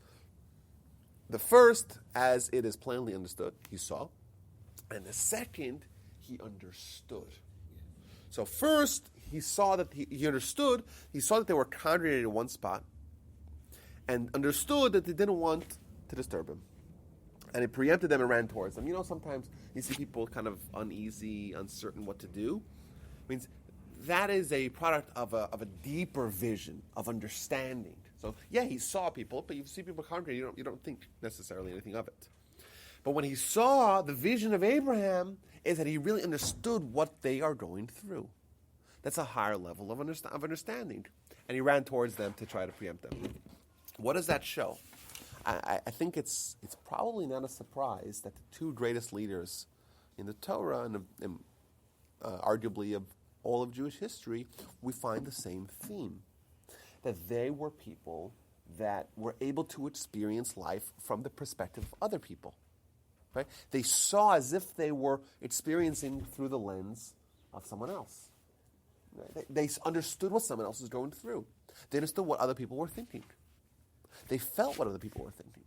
The first, as it is plainly understood, he saw. And the second, he understood. So first, he saw that he understood. He saw that they were congregated in one spot, and understood that they didn't want to disturb him. And he preempted them and ran towards them. You know, sometimes you see people kind of uneasy, uncertain what to do. It means that is a product of a deeper vision, of understanding. So, yeah, he saw people, but you see people congregate, you don't think necessarily anything of it. But when he saw, the vision of Abraham is that he really understood what they are going through. That's a higher level of understanding. And he ran towards them to try to preempt them. What does that show? I think it's probably not a surprise that the 2 greatest leaders in the Torah and arguably of all of Jewish history, we find the same theme. That they were people that were able to experience life from the perspective of other people. Right? They saw as if they were experiencing through the lens of someone else. Right? They understood what someone else was going through. They understood what other people were thinking. They felt what other people were thinking.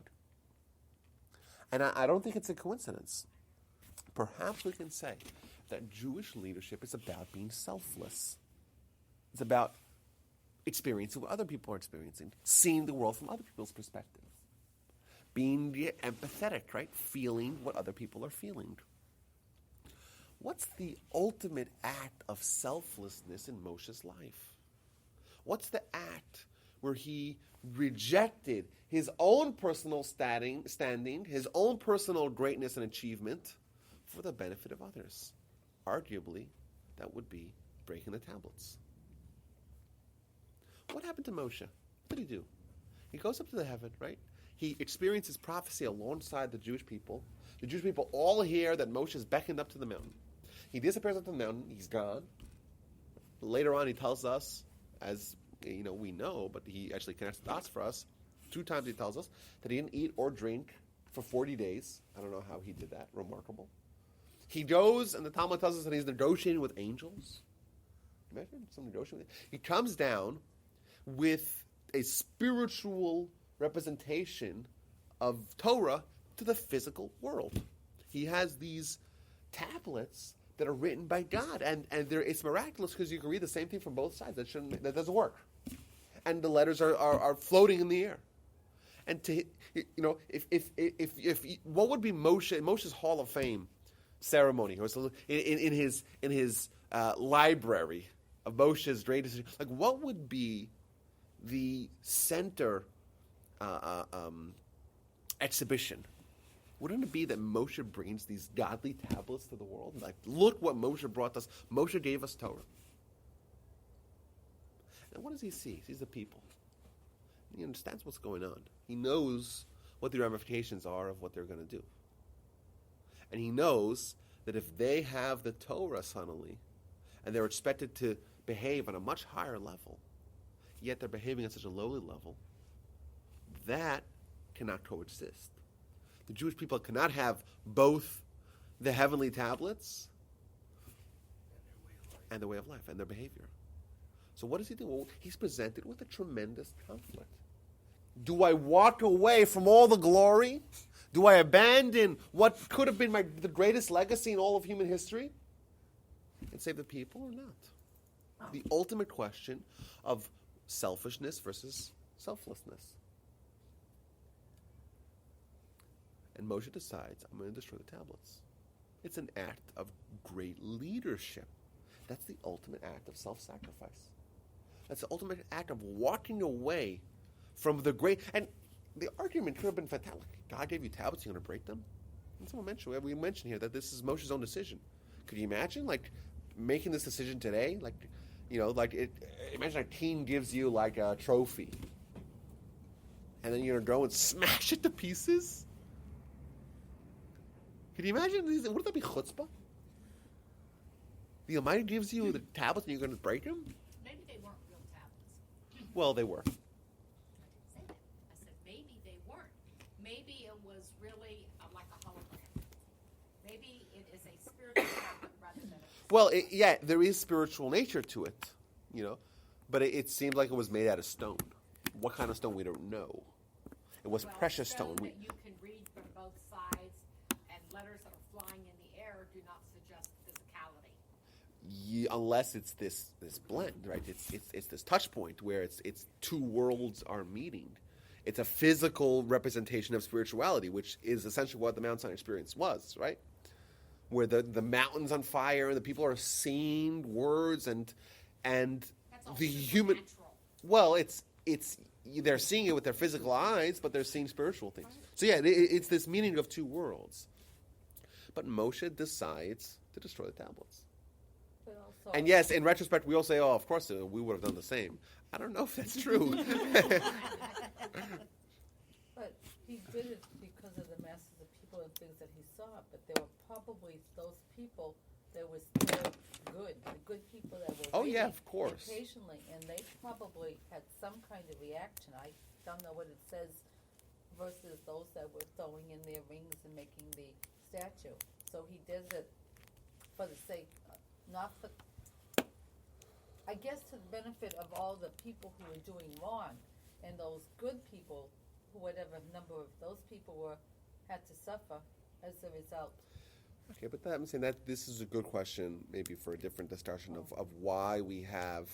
And I don't think it's a coincidence. Perhaps we can say that Jewish leadership is about being selfless. It's about experiencing what other people are experiencing, seeing the world from other people's perspectives, being empathetic, right? Feeling what other people are feeling. What's the ultimate act of selflessness in Moshe's life? What's the act where he rejected his own personal standing, his own personal greatness and achievement for the benefit of others? Arguably, that would be breaking the tablets. What happened to Moshe? What did he do? He goes up to the heaven, right? He experiences prophecy alongside the Jewish people. The Jewish people all hear that Moshe is beckoned up to the mountain. He disappears up to the mountain. He's gone. Later on, he tells us, as we know, but he actually connects the dots for us. 2 times he tells us that he didn't eat or drink for 40 days. I don't know how he did that. Remarkable. He goes, and the Talmud tells us that he's negotiating with angels. Imagine some negotiating. He comes down with a spiritual representation of Torah to the physical world. He has these tablets that are written by God, and it's miraculous because you can read the same thing from both sides. That doesn't work, and the letters are floating in the air. And if what would be Moshe's Hall of Fame ceremony, or in his library of Moshe's greatest, like what would be the center exhibition? Wouldn't it be that Moshe brings these godly tablets to the world? Like, look what Moshe brought us. Moshe gave us Torah. And what does he see? He sees the people. He understands what's going on. He knows what the ramifications are of what they're going to do. And he knows that if they have the Torah suddenly, and they're expected to behave on a much higher level, yet they're behaving at such a lowly level, that cannot coexist. The Jewish people cannot have both the heavenly tablets and the way of life and their behavior. So what does he do? Well, he's presented with a tremendous conflict. Do I walk away from all the glory? Do I abandon what could have been the greatest legacy in all of human history and save the people or not? The ultimate question of selfishness versus selflessness. And Moshe decides, I'm going to destroy the tablets. It's an act of great leadership. That's the ultimate act of self-sacrifice. That's the ultimate act of walking away from the great... And the argument could have been fantastic. God gave you tablets, you're going to break them? And someone mentioned, we mentioned here that this is Moshe's own decision. Could you imagine, making this decision today? Imagine a team gives you, a trophy. And then you're going to go and smash it to pieces? Can you imagine? Wouldn't that be chutzpah? The Almighty gives you the tablets and you're going to break them? Maybe they weren't real tablets. Well, they were. I didn't say that. I said maybe they weren't. Maybe it was really like a hologram. Maybe it is a spiritual tablet rather than a... Well, there is spiritual nature to it, but it seemed like it was made out of stone. What kind of stone, we don't know. It was precious stone. That you can read from both sides, and letters that are flying in the air do not suggest physicality. Unless it's this blend, right? It's this touch point where it's 2 worlds are meeting. It's a physical representation of spirituality, which is essentially what the Mount Sinai experience was, right? Where the mountain's on fire and the people are saying words and That's all the human. supernatural. Well, it's they're seeing it with their physical eyes, but they're seeing spiritual things. So it's this meaning of 2 worlds. But Moshe decides to destroy the tablets. But also, And yes, in retrospect, we all say, "Oh, of course, we would have done the same." I don't know if that's true. but he did it because of the masses of people and things that he saw. But there were probably those people that were still good, the good people that were Oh, yeah, waiting of course. patiently, and they probably had some kind of reaction. I don't know what it says versus those that were throwing in their rings and making the statue. So he does it for the sake not for, I guess to the benefit of all the people who are doing wrong, and those good people, who whatever number of those people were, had to suffer as a result. Okay, but I'm saying that this is a good question, maybe for a different discussion of why we have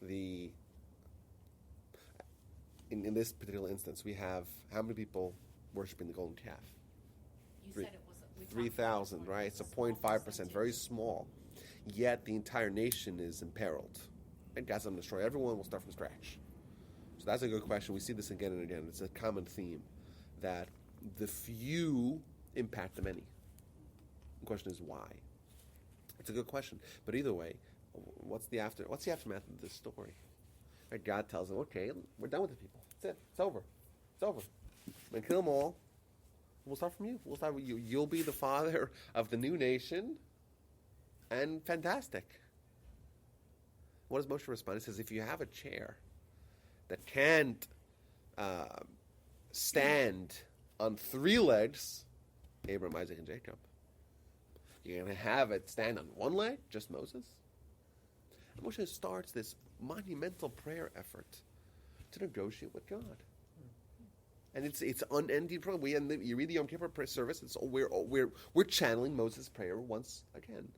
the. In this particular instance, we have how many people worshiping the golden calf? You Three- said it was, we talked 3,000, about it, right? it's It's a a small 0.5%, very percentage. small. Yet the entire nation is imperiled. And God's going to destroy everyone. We'll start from scratch. So that's a good question. We see this again and again. It's a common theme that the few impact the many. The question is why. It's a good question. But either way, what's the aftermath of this story? Right, God tells them, okay, we're done with the people. That's it. It's over. It's over. We're going to kill them all. We'll start from you. We'll start with you. You'll be the father of the new nation. And fantastic. What does Moshe respond? He says, if you have a chair that can't stand on 3 legs, Abraham, Isaac, and Jacob, you're going to have it stand on 1 leg, just Moses? And Moshe starts this monumental prayer effort to negotiate with God. And it's unending program. You read the Yom Kippur prayer service. We're channeling Moses' prayer once again.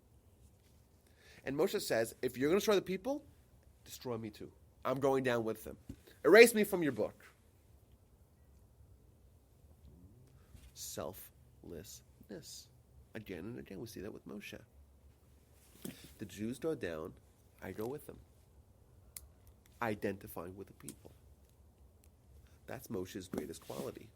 And Moshe says, if you're going to destroy the people, destroy me too. I'm going down with them. Erase me from your book. Selflessness. Again and again, we see that with Moshe. The Jews go down, I go with them. Identifying with the people. That's Moshe's greatest quality.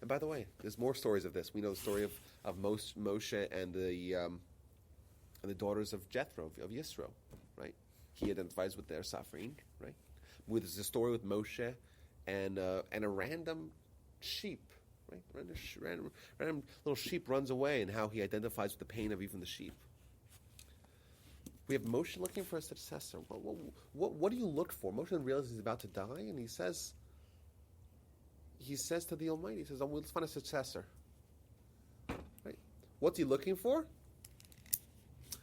And by the way, there's more stories of this. We know the story of Moshe and the daughters of Jethro, of Yisro, right? He identifies with their suffering, right? There's a story with Moshe and a random sheep, right? Random little sheep runs away, and how he identifies with the pain of even the sheep. We have Moshe looking for a successor. What do you look for? Moshe realizes he's about to die, and he says to the Almighty, he says, let's find a successor. Right? What's he looking for?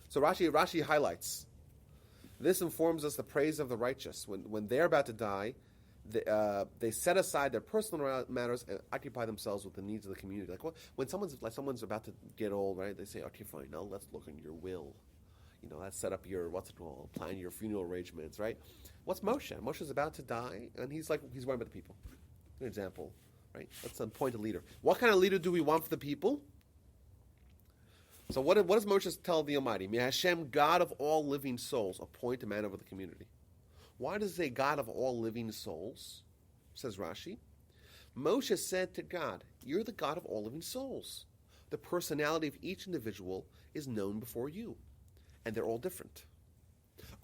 So Rashi highlights. This informs us the praise of the righteous. When they're about to die, they set aside their personal matters and occupy themselves with the needs of the community. When someone's about to get old, right? They say, okay, fine, now let's look on your will. Let's set up your, plan your funeral arrangements, right? What's Moshe? Moshe's about to die, and he's worrying about the people. An example, right? Let's point a leader. What kind of leader do we want for the people? So what does Moshe tell the Almighty? May Hashem, God of all living souls, appoint a man over the community. Why does it say God of all living souls? Says Rashi. Moshe said to God, you're the God of all living souls. The personality of each individual is known before you, and they're all different.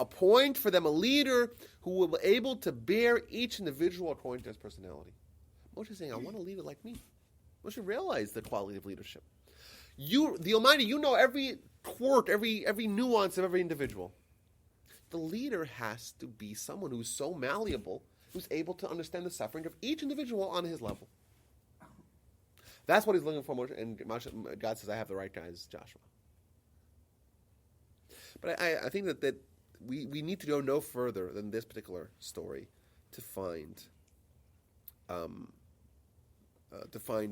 Appoint for them a leader who will be able to bear each individual according to his personality. Moshe is saying, I want a leader like me. Moshe realized the quality of leadership. You, the Almighty, you know every quirk, every nuance of every individual. The leader has to be someone who's so malleable, who's able to understand the suffering of each individual on his level. That's what he's looking for, Moshe, and God says, I have the right guy as Joshua. But I think that we need to go no further than this particular story to find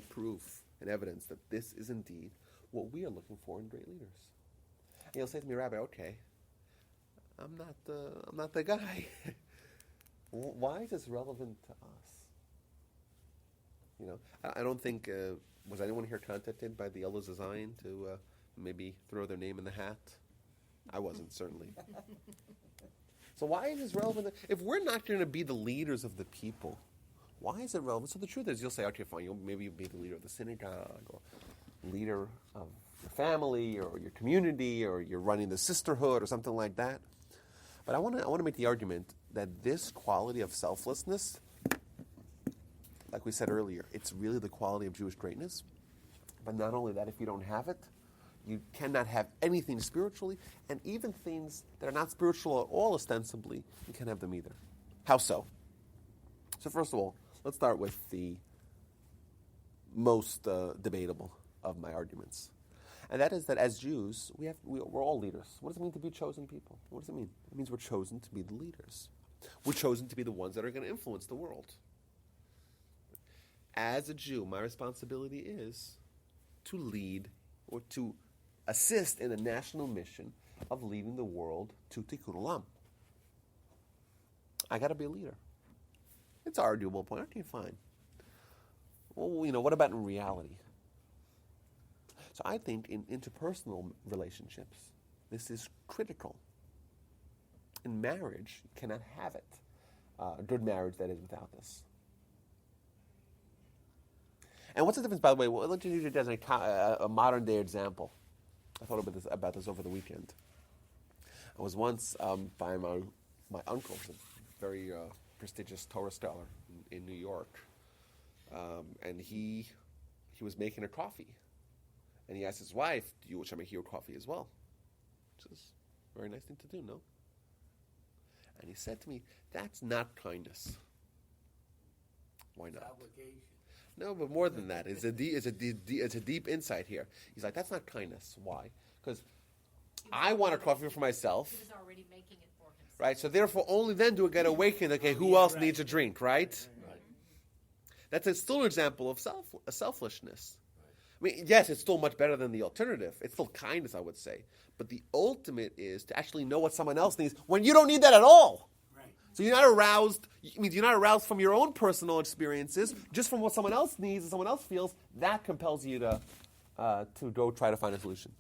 proof and evidence that this is indeed what we are looking for in great leaders. And you'll say to me, Rabbi, okay, I'm not the guy. Why is this relevant to us? I don't think was anyone here contacted by the elders of Zion to maybe throw their name in the hat? I wasn't, certainly. So why is this relevant? If we're not going to be the leaders of the people, why is it relevant? So the truth is, you'll say, okay, fine, maybe you'll be the leader of the synagogue, or leader of your family, or your community, or you're running the sisterhood, or something like that. But I want to make the argument that this quality of selflessness, like we said earlier, it's really the quality of Jewish greatness. But not only that, if you don't have it, you cannot have anything spiritually, and even things that are not spiritual at all, ostensibly, you can't have them either. How so? So first of all, let's start with the most debatable of my arguments. And that is that as Jews, we're all leaders. What does it mean to be chosen people? What does it mean? It means we're chosen to be the leaders. We're chosen to be the ones that are going to influence the world. As a Jew, my responsibility is to lead or to assist in a national mission of leading the world to Tikkun Olam. I got to be a leader. It's an arguable point. Okay, fine. Well, what about in reality? So I think in interpersonal relationships, this is critical. In marriage, you cannot have it. A good marriage, that is, without this. And what's the difference, by the way? Well, let's use it as a modern-day example. I thought about this over the weekend. I was once by my uncle, who's a very prestigious Torah scholar in New York, and he was making a coffee. And he asked his wife, should I make you a coffee as well? Which is a very nice thing to do, no? And he said to me, that's not kindness. Why not? Obligation. No, but more than that. It's a deep insight here. He's like, that's not kindness. Why? Because I want a coffee for myself. He was already making it for himself. Right? So therefore, only then do I get awakened, okay, who else needs a drink, right? Right. That's still an example of selfishness. I mean, yes, it's still much better than the alternative. It's still kindness, I would say. But the ultimate is to actually know what someone else needs when you don't need that at all. Right. So you're not aroused. You're not aroused from your own personal experiences, just from what someone else needs and someone else feels. That compels you to go try to find a solution.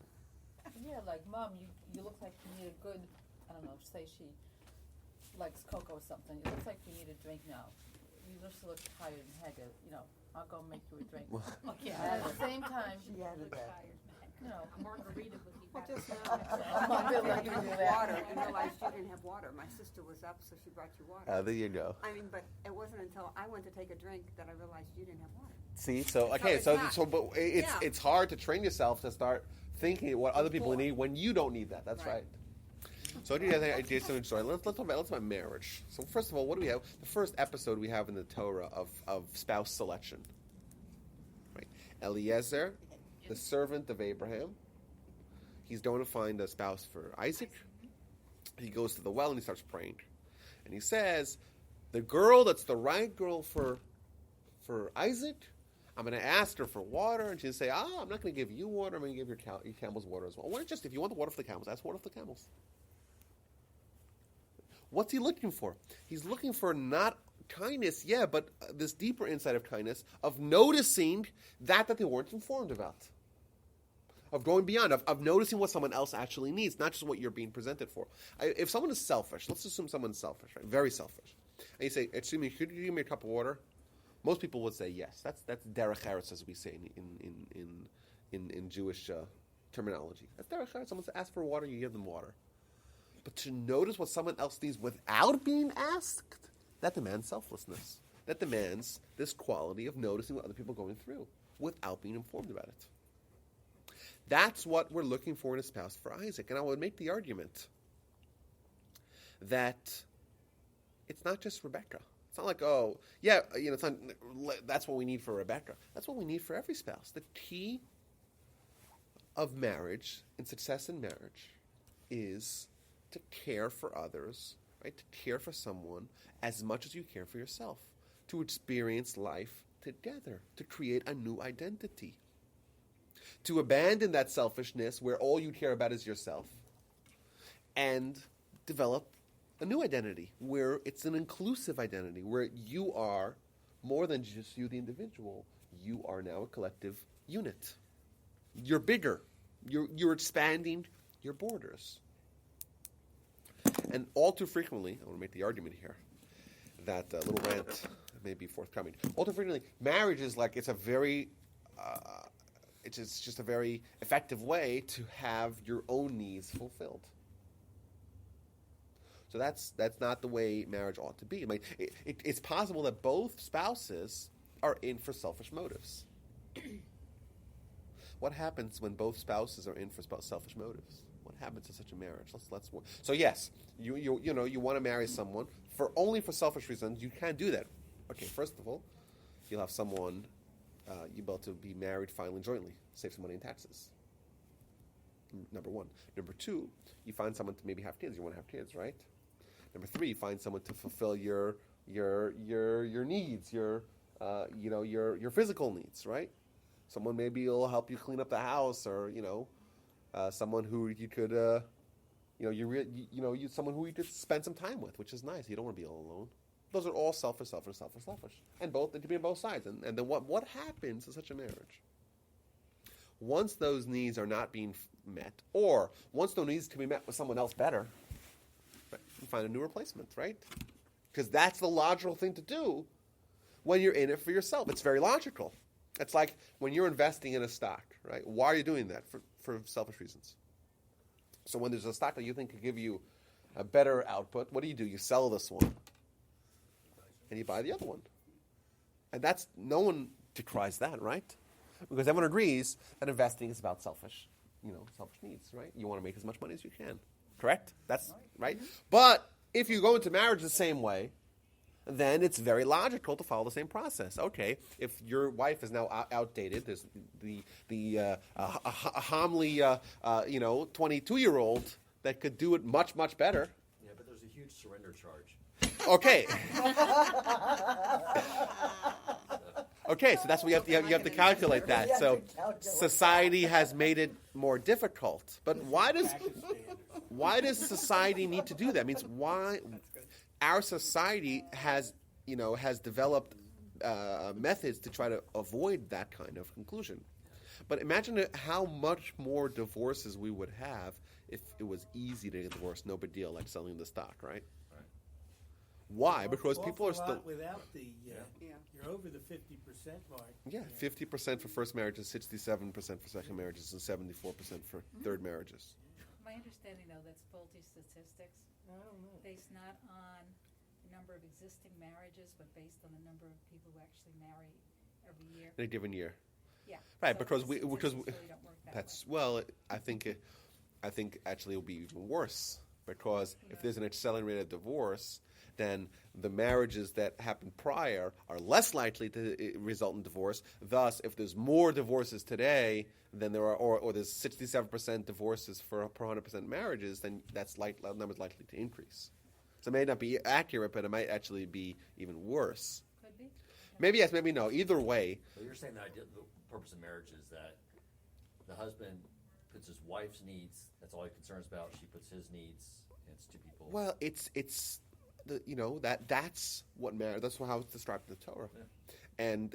Yeah, like Mom, you look like you need a good, I don't know, say she likes cocoa or something. It looks like you need a drink now. You just look tired and haggard. I'll go make you a drink. Okay. At the same time, She added that. A margarita would be Well, better. just now, I'm not I really realized do you had that. water and realized you didn't have water. My sister was up, so she brought you water. There you go. I mean, but it wasn't until I went to take a drink that I realized you didn't have water. See, so It's okay, not- but Yeah. it's hard to train yourself to start thinking what other people need when you don't need that. That's right. Right. So what do you guys think? Jason and Joy, let's talk about marriage. So first of all, what do we have? The first episode we have in the Torah of spouse selection. Right, Eliezer, the servant of Abraham. He's going to find a spouse for Isaac. He goes to the well and he starts praying, and he says, "The girl that's the right girl for Isaac, I'm going to ask her for water," and she'll say, "I'm not going to give you water. I'm going to give your camels water as well." Well, just if you want the water for the camels, ask water for the camels. What's he looking for? He's looking for not kindness, yeah, but this deeper insight of kindness, of noticing that they weren't informed about, of going beyond, of noticing what someone else actually needs, not just what you're being presented for. If someone is selfish, let's assume someone's selfish, right? Very selfish, and you say, "Excuse me, could you give me a cup of water?" Most people would say yes. That's derech eretz, as we say in Jewish terminology. That's derech eretz. Someone asks for water, you give them water. But to notice what someone else needs without being asked, that demands selflessness. That demands this quality of noticing what other people are going through without being informed about it. That's what we're looking for in a spouse for Isaac. And I would make the argument that it's not just Rebecca. It's not like, it's not, that's what we need for Rebecca. That's what we need for every spouse. The key of marriage and success in marriage is to care for others, right? To care for someone as much as you care for yourself. To experience life together. To create a new identity. To abandon that selfishness where all you care about is yourself. And develop a new identity where it's an inclusive identity, where you are more than just you, the individual. You are now a collective unit. You're bigger. You're expanding your borders. And all too frequently, I want to make the argument here that little rant may be forthcoming. All too frequently, marriage is like it's just a very effective way to have your own needs fulfilled. So that's not the way marriage ought to be. I mean, it's possible that both spouses are in for selfish motives. What happens when both spouses are in for selfish motives? What happens in such a marriage? Let's. So yes, you want to marry someone only for selfish reasons. You can't do that. Okay, first of all, you'll have someone you'll be able to be married finally jointly, save some money in taxes. Number one. Number two, you find someone to maybe have kids. You want to have kids, right? Number three, you find someone to fulfill your needs, your physical needs, right? Someone maybe will help you clean up the house, or someone who you could, someone who you could spend some time with, which is nice. You don't want to be all alone. Those are all selfish, and both. It can be on both sides. And then what happens in such a marriage? Once those needs are not being met, or once those needs can be met with someone else better, you find a new replacement, right? Because that's the logical thing to do when you're in it for yourself. It's very logical. It's like when you're investing in a stock, right? Why are you doing that? For selfish reasons. So when there's a stock that you think could give you a better output, what do? You sell this one, and you buy the other one. And no one decries that, right? Because everyone agrees that investing is about selfish needs, right? You want to make as much money as you can. Correct? That's right. But if you go into marriage the same way, then it's very logical to follow the same process. Okay, if your wife is now outdated, there's the homely 22-year-old that could do it much, much better. Yeah, but there's a huge surrender charge. Okay. Okay, so that's what you have to calculate that. So society has made it more difficult. But why does society need to do that? It means why our society has developed methods to try to avoid that kind of conclusion. But imagine how much more divorces we would have if it was easy to get divorced, no big deal, like selling the stock, right? Why? Because people are still without the you're over the 50% mark. Yeah, 50% for first marriages, 67% for second marriages, and 74% for third marriages. My understanding, though, that's faulty statistics. I don't know. Based not on the number of existing marriages, but based on the number of people who actually marry every year. In a given year. Yeah. Right, So because the we statistics really don't work that that's way. well, I think actually it'll be even worse, because if there's an accelerated divorce, then the marriages that happened prior are less likely to result in divorce. Thus, if there's more divorces today than there are, or there's 67% divorces per 100% marriages, then that number's likely to increase. So it may not be accurate, but it might actually be even worse. Could be. Maybe yes, maybe no. Either way. So you're saying that the purpose of marriage is that the husband puts his wife's needs, that's all he concerns about. She puts his needs, and it's two people. Well, it's that's what marriage. That's how it's described in the Torah. Yeah. And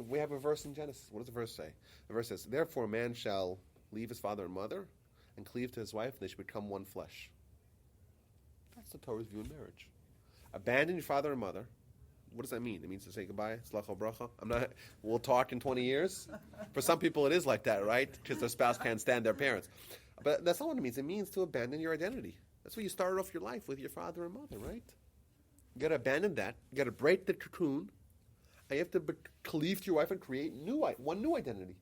we have a verse in Genesis. What does the verse say? The verse says, "Therefore, a man shall leave his father and mother, and cleave to his wife, and they shall become one flesh." That's the Torah's view of marriage. Abandon your father and mother. What does that mean? It means to say goodbye. Slach bracha. We'll talk in 20 years. For some people, it is like that, right? Because their spouse can't stand their parents. But that's not what it means. It means to abandon your identity. That's where you started off your life, with your father and mother, right? You got to abandon that. You got to break the cocoon. And you have to cleave to your wife and create one new identity.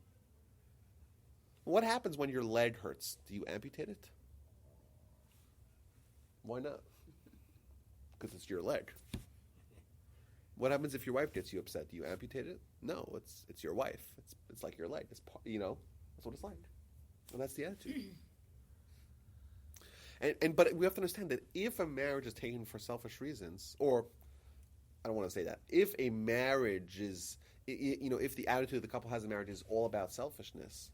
What happens when your leg hurts? Do you amputate it? Why not? Because it's your leg. What happens if your wife gets you upset? Do you amputate it? No, it's your wife. It's like your leg. That's what it's like. And that's the attitude. But we have to understand that if a marriage is taken for selfish reasons, or I don't want to say that, if a marriage is, if the attitude the couple has in marriage is all about selfishness,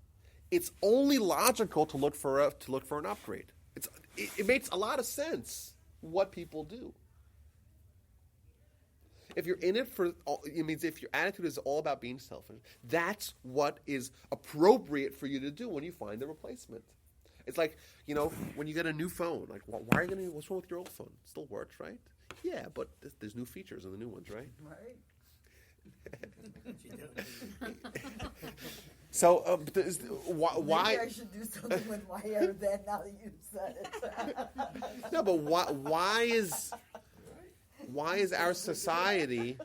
it's only logical to look for an upgrade. It makes a lot of sense what people do. If you're in it it means if your attitude is all about being selfish, that's what is appropriate for you to do when you find a replacement. It's like, when you get a new phone, like, why are you what's wrong with your old phone? It still works, right? Yeah, but there's new features in the new ones, right? Right. So, why? Maybe I should do something with my hair then, now that you said it. No, but why is our society?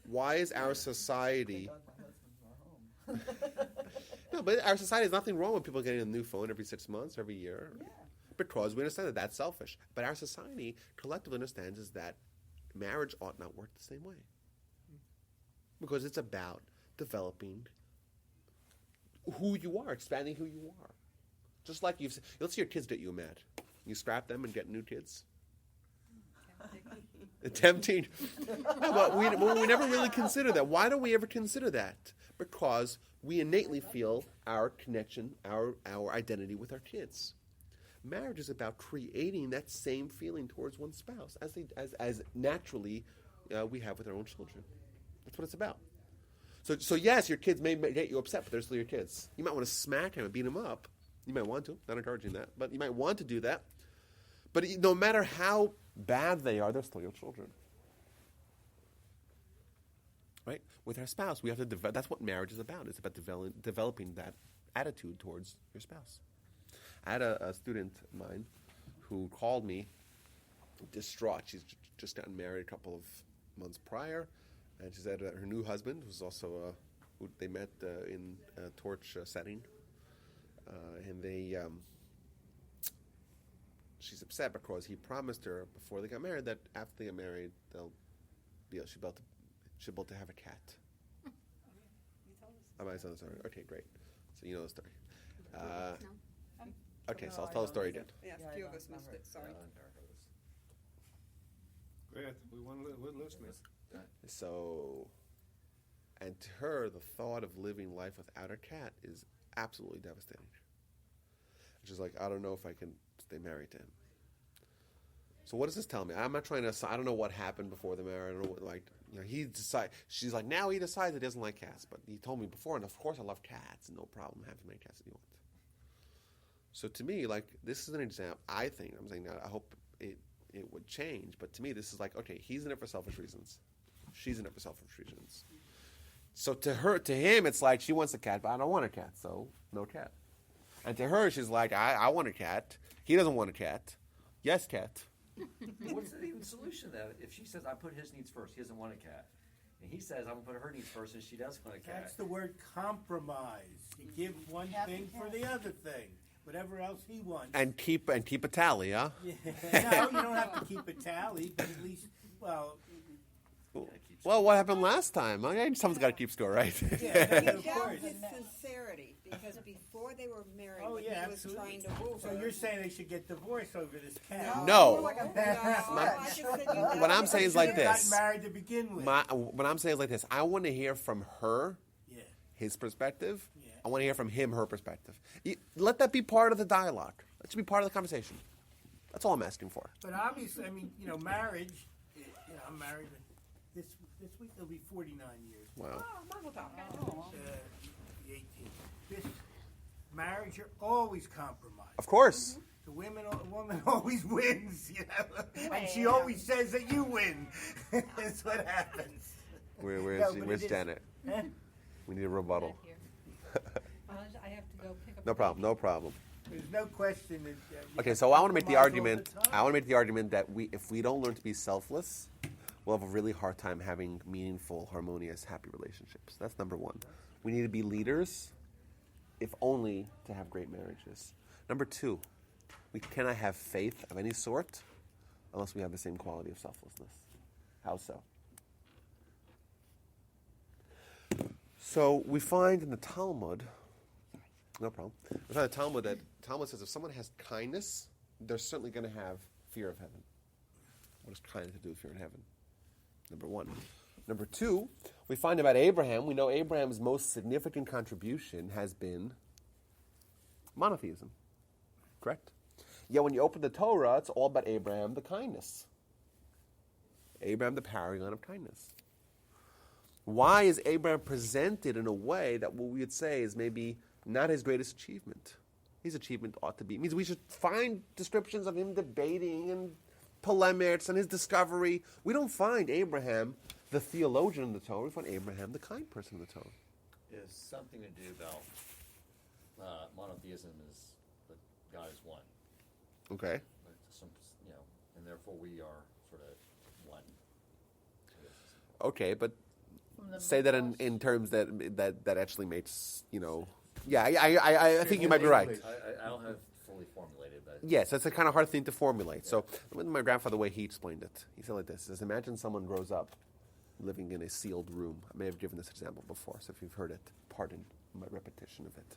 Why is our society? No, but our society has nothing wrong with people getting a new phone every 6 months, every year, because we understand that that's selfish. But our society collectively understands is that marriage ought not work the same way, because it's about developing who you are, expanding who you are. Just like let's see your kids get you mad. You scrap them and get new kids. Tempting. But we never really consider that. Why don't we ever consider that? Because we innately feel our connection, our identity with our kids. Marriage is about creating that same feeling towards one's spouse as naturally we have with our own children. That's what it's about. So yes, your kids may get you upset, but they're still your kids. You might want to smack them and beat them up. You might want to. Not encouraging that, but you might want to do that. But no matter how bad they are, they're still your children. Right? With our spouse, we have to develop. That's what marriage is about. It's about developing that attitude towards your spouse. I had a student of mine who called me distraught. She's just gotten married a couple of months prior, and she said that her new husband was also who they met in a torch setting, and they. She's upset because he promised her before they got married that after they get married, she'll be able to have a cat. You told us. Am I telling the story? Okay, great. So you know the story. No. Okay, so I'll tell the story again. Yes, Yeah, a few I of us don't missed remember it, sorry. Great, we're listening. So, and to her, the thought of living life without her cat is absolutely devastating. She's like, I don't know if I can stay married to him. So what does this tell me? I'm not trying to. I don't know what happened before the marriage. I don't know what, he decide. She's like, now he decides he doesn't like cats, but he told me before, and of course I love cats. No problem having as many cats as you want. So to me, this is an example. I think I'm saying I hope it would change, but to me, this is like, okay, he's in it for selfish reasons. She's in it for selfish reasons. So to him, it's like she wants a cat, but I don't want a cat, so no cat. And to her, she's like, I want a cat. He doesn't want a cat. Yes, cat. What's the even solution to that? If she says, I put his needs first, he doesn't want a cat. And he says, I'm going to put her needs first, and she does want a cat. That's the word compromise. You give one thing for the other thing. Whatever else he wants. And keep a tally, huh? Yeah. No, you don't have to keep a tally, but at least, well, Well, what happened last time? Someone's got to keep score, right? yeah, You of doubt course. his sincerity, because before they were married, Oh, when yeah, he was absolutely. trying to woo her. So you're saying they should get divorced over this cat? No. I just said you What doubt I'm his saying is like They got this. married to begin with. What I'm saying is like this. I want to hear from her, Yeah. his perspective. Yeah. I want to hear from him, her perspective. Let that be part of the dialogue. That should be part of the conversation. That's all I'm asking for. But obviously, I mean, marriage, I'm married. This week it'll be 49 years. Wow. The 18th. This marriage, you're always compromised. Of course. The woman always wins, and she always says that you win. That's what happens. Where's Janet? Huh? We need a rebuttal. Not here. I have to go pick up. No problem. No problem. There's no question that. Okay, so I want to make the compromise all argument. the time. I want to make the argument that if we don't learn to be selfless, we'll have a really hard time having meaningful, harmonious, happy relationships. That's number one. We need to be leaders, if only to have great marriages. Number two, we cannot have faith of any sort unless we have the same quality of selflessness. How so? So we find in the Talmud, no problem. We find in the Talmud that Talmud says if someone has kindness, they're certainly going to have fear of heaven. What does kindness have to do with fear in heaven? Number one. Number two, we find about Abraham, we know Abraham's most significant contribution has been monotheism. Correct? Yet when you open the Torah, it's all about Abraham, the kindness. Abraham, the paragon of kindness. Why is Abraham presented in a way that what we would say is maybe not his greatest achievement? His achievement ought to be. It means we should find descriptions of him debating and polemics and his discovery. We don't find Abraham, the theologian in the Torah. We find Abraham, the kind person in the Torah. Is something to do about monotheism is that God is one. Okay. And therefore we are sort of one. Okay, but From the say that in terms that actually makes, Yeah, I think you might be right. I don't have fully formulated, but Yes, it's a kind of hard thing to formulate. So my grandfather, the way he explained it, he said like this: he says, imagine someone grows up living in a sealed room. I may have given this example before, so if you've heard it, pardon my repetition of it.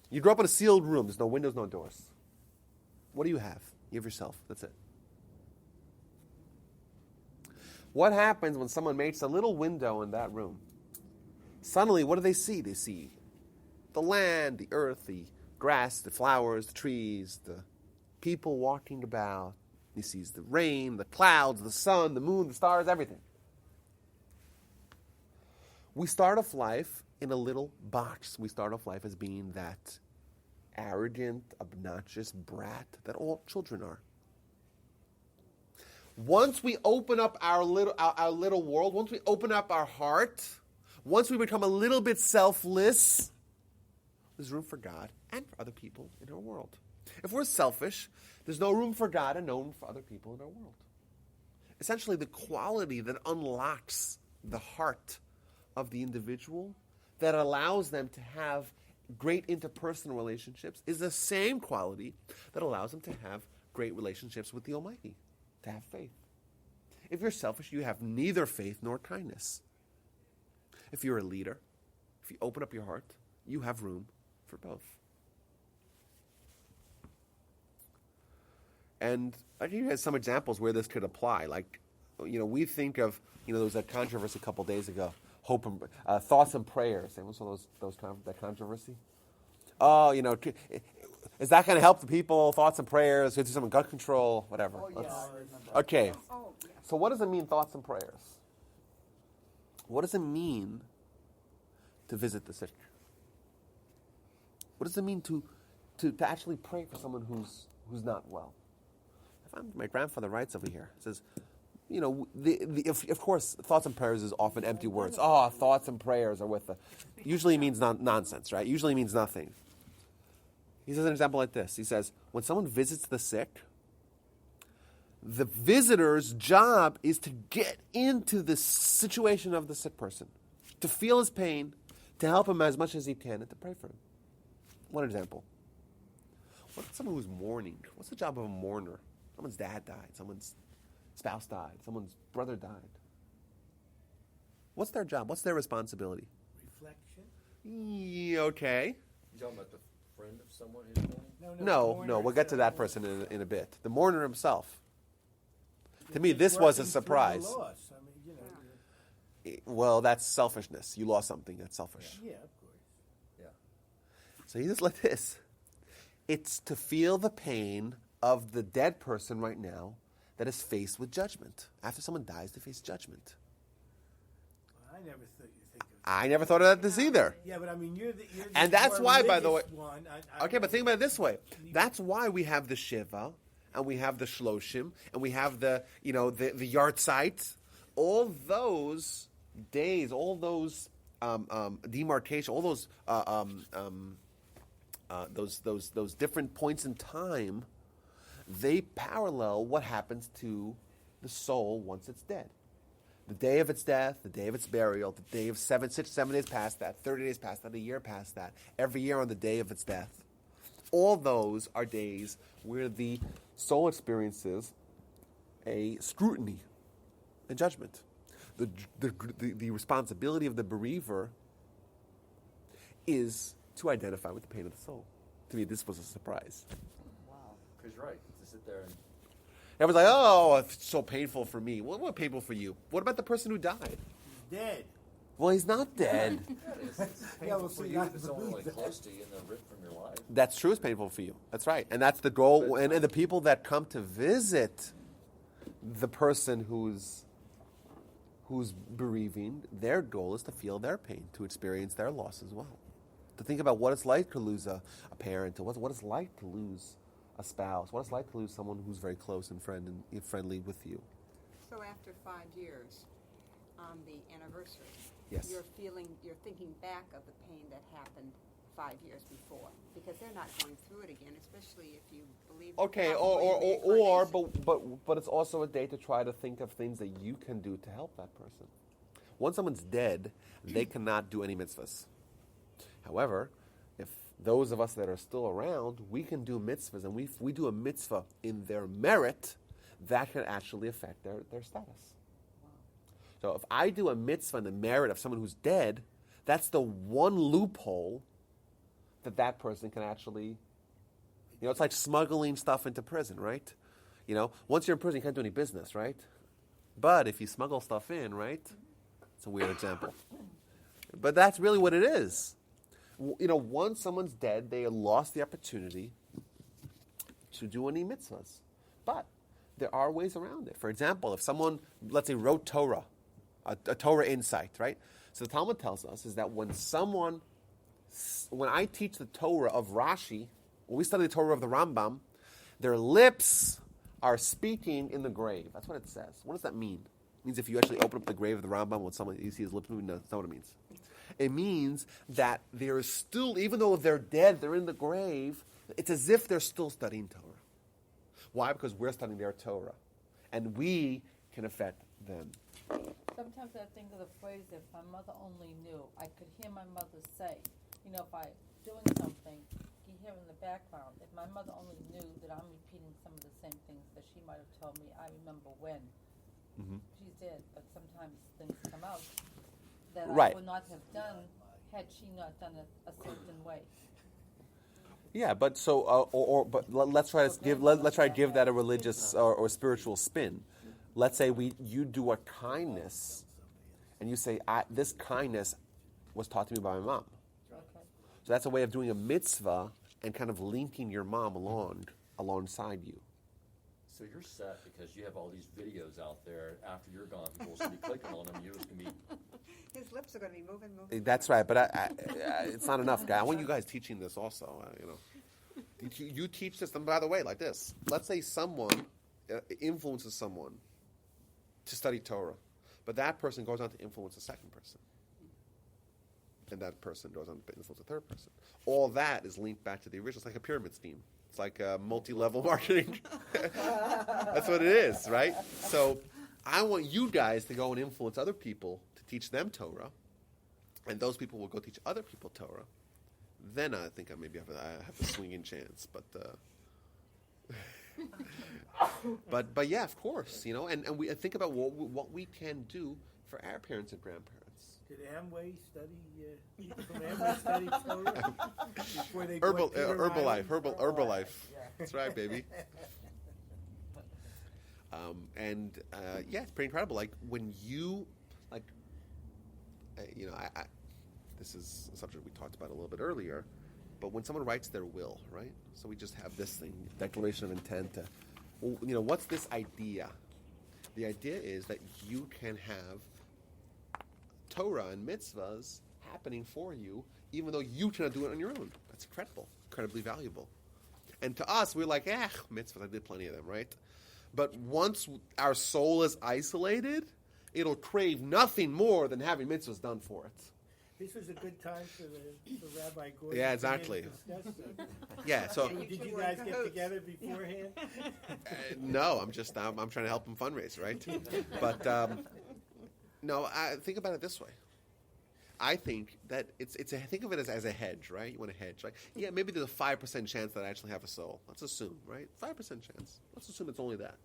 You grow up in a sealed room. There's no windows, no doors. What do you have? You have yourself. That's it. What happens when someone makes a little window in that room? Suddenly, what do they see? They see the land, the earth, the grass, the flowers, the trees, the people walking about. He sees the rain, the clouds, the sun, the moon, the stars, everything. We start off life in a little box. We start off life as being that arrogant, obnoxious brat that all children are. Once we open up our little world, once we open up our heart, once we become a little bit selfless, there's room for God and for other people in our world. If we're selfish, there's no room for God and no room for other people in our world. Essentially, the quality that unlocks the heart of the individual, that allows them to have great interpersonal relationships, is the same quality that allows them to have great relationships with the Almighty, to have faith. If you're selfish, you have neither faith nor kindness. If you're a leader, if you open up your heart, you have room for both. And I give you guys some examples where this could apply. Like, we think of, there was that controversy a couple days ago, hope and thoughts and prayers. Anyone saw that controversy? Oh, is that going to help the people? Thoughts and prayers, do some gut control, whatever. Oh, yeah, I remember. Okay. Oh, yes. So what does it mean, thoughts and prayers? What does it mean to visit the sick? What does it mean to actually pray for someone who's not well? My grandfather writes over here. It says, of course, thoughts and prayers is often empty words. Oh, thoughts and prayers are with the... Usually means nonsense, right? Usually means nothing. He says an example like this. He says, when someone visits the sick, the visitor's job is to get into the situation of the sick person, to feel his pain, to help him as much as he can, and to pray for him. One example. What if someone who's mourning? What's the job of a mourner? Someone's dad died. Someone's spouse died. Someone's brother died. What's their job? What's their responsibility? Reflection? Yeah, okay. You talking about the friend of someone who's mourning? No, we'll get to that person in a bit. The mourner himself. To me, this was a surprise. Loss. Well, that's selfishness. You lost something. That's selfish. Yeah, of course. Yeah. So he says like this. It's to feel the pain of the dead person right now that is faced with judgment. After someone dies, they face judgment. Well, I never thought you think of I never thought of this either. Yeah, but I mean, you're the And that's more why, by the way... religious one. Okay, but think about it this way. That's why we have the Shiva, and we have the Shloshim, and we have the yard sites. All those days, all those demarcation, all those different points in time, they parallel what happens to the soul once it's dead. The day of its death, the day of its burial, the day of 7 days past that, 30 days past that, a year past that, every year on the day of its death. All those are days where the soul experiences a scrutiny and judgment. The responsibility of the bereaver is to identify with the pain of the soul. To me, this was a surprise. Wow. Because you're right. To sit there and... Everyone's like, oh, it's so painful for me. What painful for you? What about the person who died? He's dead. Well, he's not dead. It's Yeah, painful well, for see, you I if it's someone believe like that. close to you and they're ripped from your life. That's true. It's painful for you. That's right. And that's the goal. And the people that come to visit the person who's bereaving, their goal is to feel their pain, to experience their loss as well. To think about what it's like to lose a parent, or what it's like to lose a spouse, what it's like to lose someone who's very close and friendly with you. So after 5 years, on the anniversary, Yes. you're thinking back of the pain that happened 5 years before, because they're not going through it again, especially if you believe. Okay, probably in or reincarnation. but it's also a day to try to think of things that you can do to help that person. Once someone's dead, they cannot do any mitzvahs. However, if those of us that are still around, we can do mitzvahs, and if we do a mitzvah in their merit, that can actually affect their status. So if I do a mitzvah in the merit of someone who's dead, that's the one loophole that person can actually, it's like smuggling stuff into prison, right? Once you're in prison, you can't do any business, right? But if you smuggle stuff in, right? It's a weird example. But that's really what it is. Once someone's dead, they lost the opportunity to do any mitzvahs. But there are ways around it. For example, if someone, let's say, wrote Torah, a Torah insight, right? So the Talmud tells us is that when I teach the Torah of Rashi, when we study the Torah of the Rambam, their lips are speaking in the grave. That's what it says. What does that mean? It means if you actually open up the grave of the Rambam when you see his lips moving, no, that's not what it means. It means that there is still, even though they're dead, they're in the grave, it's as if they're still studying Torah. Why? Because we're studying their Torah. And we can affect them. Sometimes I think of the phrase, if my mother only knew. I could hear my mother say, if I'm doing something, you hear in the background, if my mother only knew that I'm repeating some of the same things that she might have told me, I remember when. Mm-hmm. She's dead, but sometimes things come out that I would not have done had she not done it a certain way. Yeah, but let's try to give that a religious or spiritual spin. Let's say you do a kindness, and you say, this kindness was taught to me by my mom. Okay. So that's a way of doing a mitzvah and kind of linking your mom alongside you. So you're set because you have all these videos out there. After you're gone, people will be clicking on them. You're just going to be... His lips are going to be moving. That's right, but it's not enough, guy. I want you guys teaching this also. You teach this, and by the way, like this. Let's say someone influences someone to study Torah, but that person goes on to influence a second person, and that person goes on to influence a third person. All that is linked back to the original. It's like a pyramid scheme. It's like multi-level marketing. That's what it is, right? So I want you guys to go and influence other people to teach them Torah, and those people will go teach other people Torah. Then I think I maybe have a swinging chance, but yeah, of course, and we think about what we can do for our parents and grandparents. Did Amway study Torah before they Herbalife? That's right, baby. It's pretty incredible. Like when you this is a subject we talked about a little bit earlier, but when someone writes their will, right? So we just have this thing, declaration of intent. What's this idea? The idea is that you can have Torah and mitzvahs happening for you, even though you cannot do it on your own. That's incredible, incredibly valuable. And to us, we're like, mitzvahs, I did plenty of them, right? But once our soul is isolated, it'll crave nothing more than having mitzvahs done for it. This was a good time for Rabbi Gordon. Yeah, exactly. Yeah, so did you guys get together beforehand? No, I'm trying to help him fundraise, right? But no, I think about it this way. I think that think of it as a hedge, right? You want a hedge, like maybe there's a 5% chance that I actually have a soul. Let's assume, right? 5% chance. Let's assume it's only that.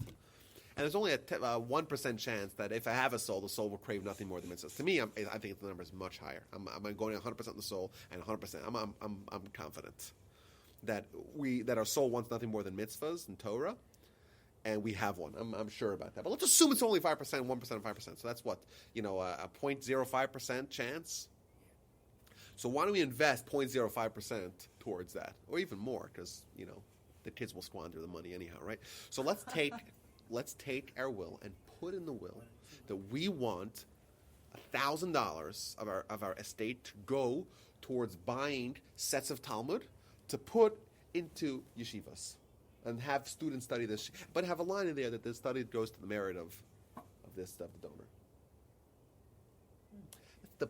And there's only a 1% chance that if I have a soul, the soul will crave nothing more than mitzvahs. To me, I think the number is much higher. I'm going 100% on the soul, and 100%. I'm confident that our soul wants nothing more than mitzvahs and Torah, and we have one. I'm sure about that. But let's assume it's only 5%, 1%, and 5%. So that's what a 0.05% chance. So why don't we invest 0.05% towards that, or even more, because the kids will squander the money anyhow, right? So let's take our will and put in the will that we want $1,000 of our estate to go towards buying sets of Talmud to put into yeshivas and have students study this, but have a line in there that the study goes to the merit of the donor.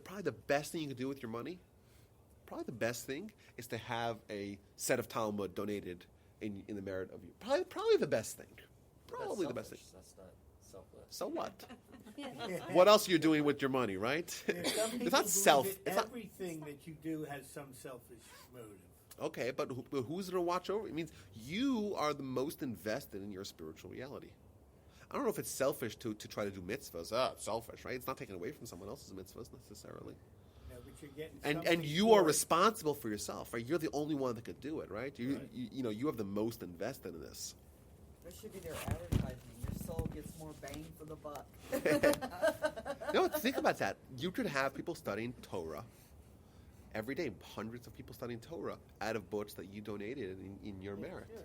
Probably the best thing you can do with your money. Probably the best thing is to have a set of Talmud donated in the merit of you. Probably the best thing. Probably the best thing. That's not selfless. So what? What else are you doing with your money, right? It's not everything that you do has some selfish motive. Okay, but who's going to watch over? It means you are the most invested in your spiritual reality. I don't know if it's selfish to try to do mitzvahs. It's selfish, right? It's not taken away from someone else's mitzvahs necessarily. You know, but you're getting And something you are for it. responsible for yourself, right? You're the only one that could do it, right? You, Right. you know, you have the most invested in this. That should be their advertising. Your soul gets more bang for the buck. No, think about that. You could have people studying Torah every day, hundreds of people studying Torah out of books that you donated in your merit. Sure.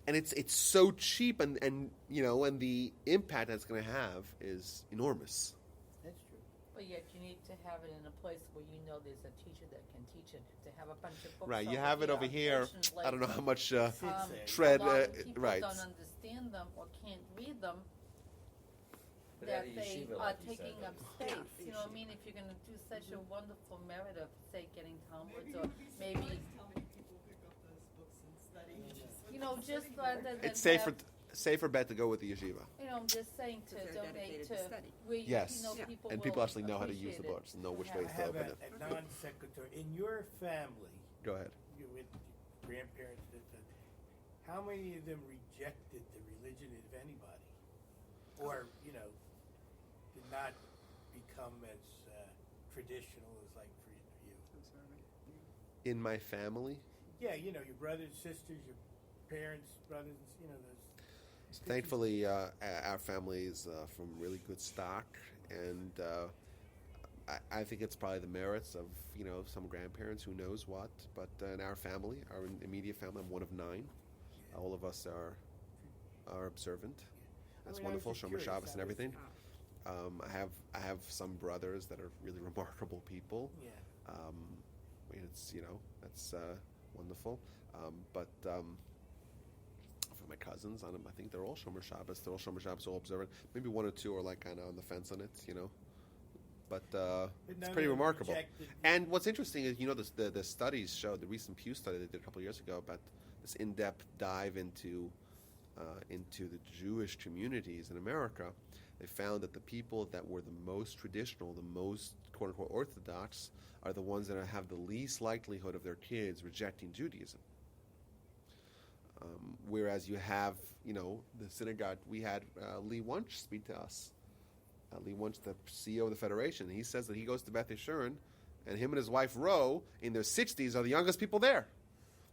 And it's so cheap, and you know, and the impact that's going to have is enormous. That's true. But yet you need to have it in a place where you know there's a teacher that can teach it. To have a bunch of books. Right, you have it over here. I don't know how much Sits there. tread. a lot of people Right. don't understand them or can't read them. But That at a they yeshiva, are like you taking said, up Yeah, space. the You know what I yeshiva. mean? If you're going to do such a wonderful merit of, say, getting Talmuds or maybe, you know, just rather than It's safer have, safer bet to go with the yeshiva. you know, I'm just saying to Because they're donate dedicated to to study. where you, Yes, know Yeah. people and will people actually know how to use the appreciate it. books and know which Yeah. ways I to have open it. a non-sequitur. In your family, Go ahead. you with grandparents, how many of them rejected the religion, if anybody? Or, you know, did not become as traditional as like for you? In my family, Yeah, you know, your brothers, sisters, your parents, brothers, you know, those. thankfully, our family is from really good stock, and I think it's probably the merits of, you know, some grandparents, who knows what. But in our family, our immediate family, I'm one of 9. All of us are observant. That's I was wonderful. just Shomer curious. Shabbos and I was- everything. I have some brothers that are really remarkable people. Yeah. And it's, you know, that's wonderful. But for my cousins, I think they're all Shomer Shabbos. They're all Shomer Shabbos, all observant. Maybe 1 or 2 are like kind of on the fence on it, you know. But But it's none pretty of them remarkable. rejected- And what's interesting is, you know, the studies show, the recent Pew study they did a couple of years ago about this in-depth dive into the Jewish communities in America. They found that the people that were the most traditional, the most quote-unquote orthodox, are the ones that have the least likelihood of their kids rejecting Judaism. Whereas you have, you know, the synagogue, we had Lee Wunsch speak to us. Lee Wunsch, the CEO of the Federation, he says that he goes to Beth Yeshurun, and him and his wife, Ro, in their 60s, are the youngest people there.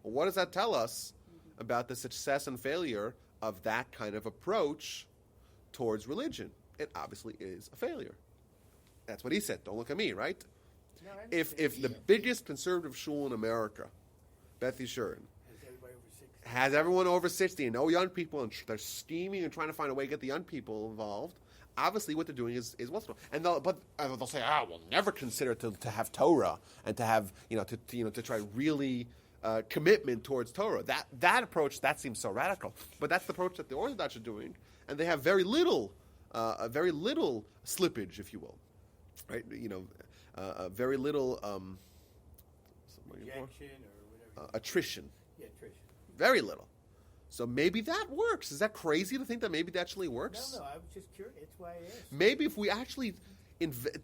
Well, what does that tell us about the success and failure of that kind of approach towards religion? It obviously is a failure. That's what he said. Don't look at me, right? No, I If understand. the biggest conservative shul in America, Beth Yeshurun, Has everybody over 60? has everyone over 60 and no young people, and they're scheming and trying to find a way to get the young people involved, obviously what they're doing is wonderful. And they'll say, we'll never consider to have Torah and to have, to try really commitment towards Torah. That approach, that seems so radical. But that's the approach that the Orthodox are doing, and they have very little slippage, if you will. Right? Very little Rejection or whatever. attrition. Yeah, Trish. Very little. So maybe that works. Is that crazy to think that maybe that actually works? No, I was just curious. That's why I asked. Maybe if we actually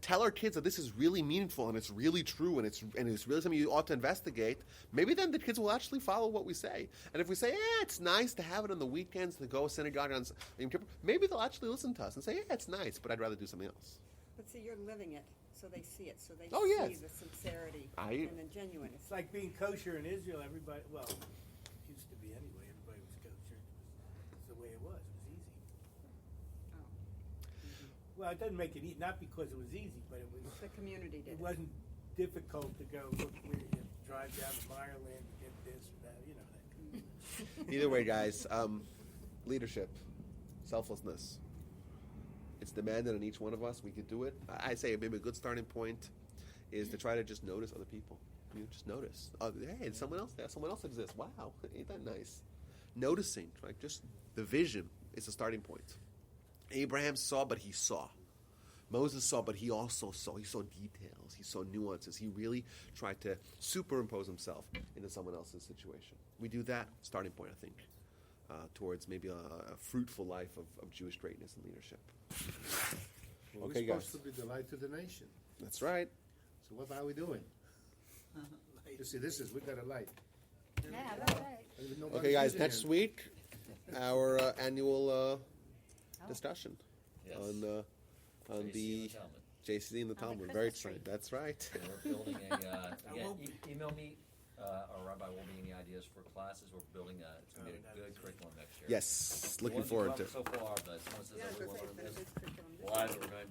tell our kids that this is really meaningful and it's really true and it's really something you ought to investigate, maybe then the kids will actually follow what we say. And if we say, it's nice to have it on the weekends to go to synagogue on Yom Kippur, maybe they'll actually listen to us and say, it's nice, but I'd rather do something else. But see, you're living it, so they see it, so they Oh, see yes. the sincerity I- and the genuine. It's like being kosher in Israel. Everybody, well, used to be anyway. Everybody was kosher. It's the way it was. It was easy. Well, it doesn't make it easy. Not because it was easy, but it was. The community did It it. wasn't difficult to go look where you drive down to Meyerland to get this or that. You know that. Either way, guys, leadership, selflessness. It's demanded on each one of us. We could do it. I say maybe a good starting point is to try to just notice other people. Just notice. Hey, someone else there. Someone else exists. Wow, ain't that nice? Noticing, like just the vision is a starting point. Abraham saw, but he saw. Moses saw, but he also saw. He saw details. He saw nuances. He really tried to superimpose himself into someone else's situation. We do that, starting point, I think, towards maybe a fruitful life of Jewish greatness and leadership. Well, Okay, we're guys. supposed to be the light to the nation. That's right. So what are we doing? You see, we got a light. Yeah, that's right. And nobody's Okay, guys, using next it. week, our annual discussion Yes. on the Tracy and the Talmud. JC and the On the Talmud. Very Christmas excited. tree. That's right. And we're building a, I again, won't be. email me, or Rabbi will be any ideas for classes. We're building it's going to be a good curriculum next year. Yes, looking The ones forward that to come it. up so far, but someone says, Yeah, I was we gonna want to say, learn it's this. been a good curriculum. Well, we're going